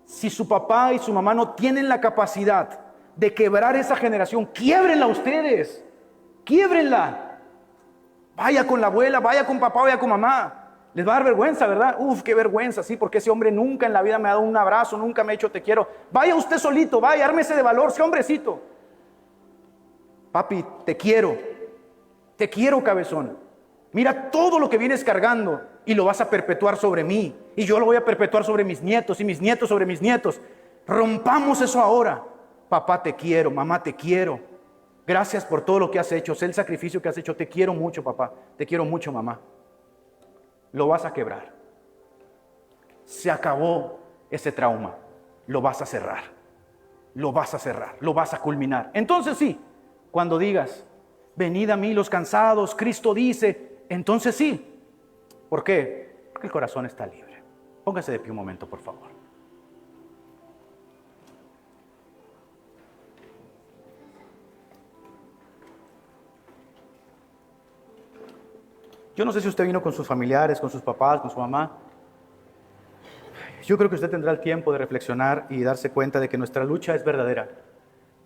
Speaker 3: si su papá y su mamá no tienen la capacidad de quebrar esa generación, quiébrenla ustedes, quiébrenla. Vaya con la abuela, vaya con papá, vaya con mamá. Les va a dar vergüenza, ¿verdad? Qué vergüenza, sí, porque ese hombre nunca en la vida me ha dado un abrazo, nunca me ha dicho te quiero. Vaya usted solito, vaya, ármese de valor, sea hombrecito. Papi, te quiero, cabezón. Mira todo lo que vienes cargando y lo vas a perpetuar sobre mí. Y yo lo voy a perpetuar sobre mis nietos y mis nietos sobre mis nietos. Rompamos eso ahora. Papá, te quiero, mamá, te quiero. Gracias por todo lo que has hecho, sé el sacrificio que has hecho. Te quiero mucho, papá, te quiero mucho, mamá. Lo vas a quebrar. Se acabó ese trauma. Lo vas a cerrar. Lo vas a cerrar. Lo vas a culminar. Entonces sí, cuando digas, venid a mí los cansados, Cristo dice, entonces sí. ¿Por qué? Porque el corazón está libre. Póngase de pie un momento, por favor. Yo no sé si usted vino con sus familiares, con sus papás, con su mamá. Yo creo que usted tendrá el tiempo de reflexionar y darse cuenta de que nuestra lucha es verdadera.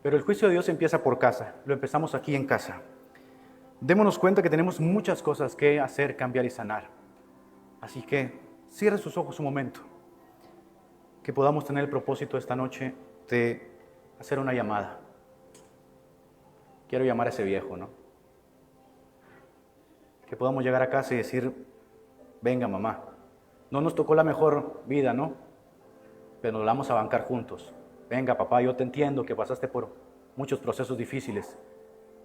Speaker 3: Pero el juicio de Dios empieza por casa. Lo empezamos aquí en casa. Démonos cuenta que tenemos muchas cosas que hacer, cambiar y sanar. Así que cierre sus ojos un momento. Que podamos tener el propósito esta noche de hacer una llamada. Quiero llamar a ese viejo, ¿no? Que podamos llegar a casa y decir, venga mamá, no nos tocó la mejor vida, ¿no? Pero nos la vamos a bancar juntos. Venga papá, yo te entiendo que pasaste por muchos procesos difíciles,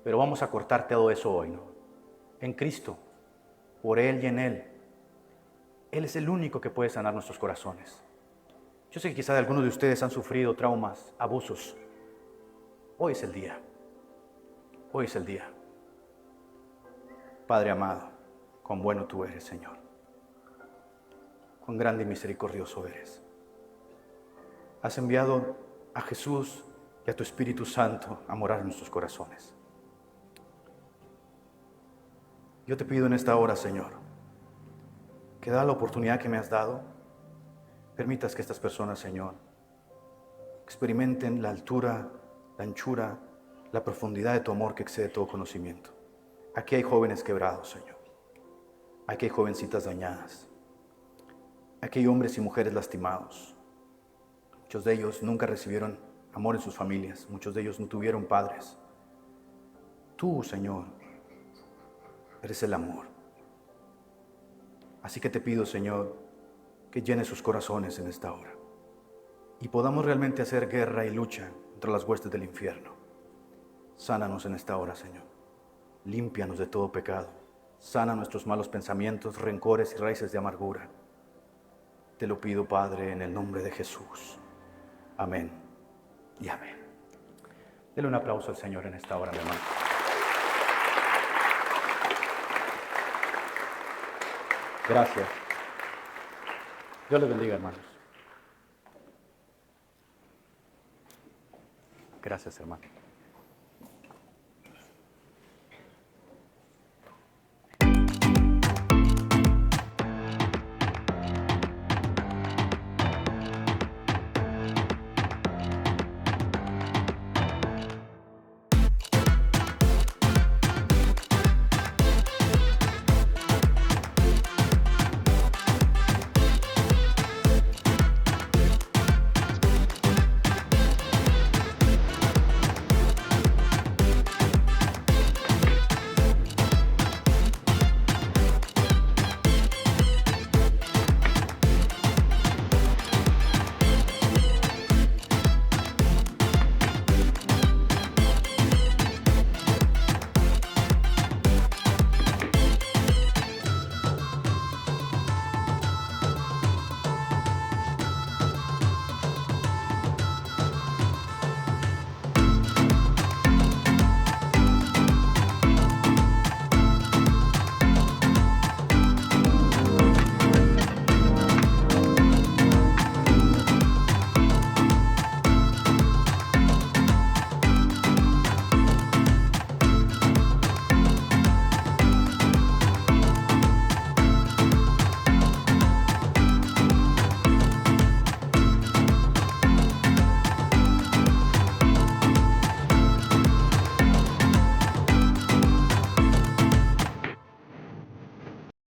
Speaker 3: pero vamos a cortar todo eso hoy, ¿no? En Cristo, por Él y en Él. Él es el único que puede sanar nuestros corazones. Yo sé que quizá algunos de ustedes han sufrido traumas, abusos. Hoy es el día. Hoy es el día. Padre amado, cuán bueno tú eres, Señor. Cuán grande y misericordioso eres. Has enviado a Jesús y a tu Espíritu Santo a morar en nuestros corazones. Yo te pido en esta hora, Señor, que dada la oportunidad que me has dado, permitas que estas personas, Señor, experimenten la altura, la anchura, la profundidad de tu amor que excede todo conocimiento. Aquí hay jóvenes quebrados, Señor. Aquí hay jovencitas dañadas. Aquí hay hombres y mujeres lastimados. Muchos de ellos nunca recibieron amor en sus familias. Muchos de ellos no tuvieron padres. Tú, Señor, eres el amor. Así que te pido, Señor, que llenes sus corazones en esta hora. y podamos realmente hacer guerra y lucha contra las huestes del infierno. Sánanos en esta hora, Señor. Límpianos de todo pecado. Sana nuestros malos pensamientos, rencores y raíces de amargura. Te lo pido, Padre, en el nombre de Jesús. Amén y amén. Dele un aplauso al Señor en esta hora, mi hermano. Gracias. Dios les bendiga, hermanos. Gracias, hermano.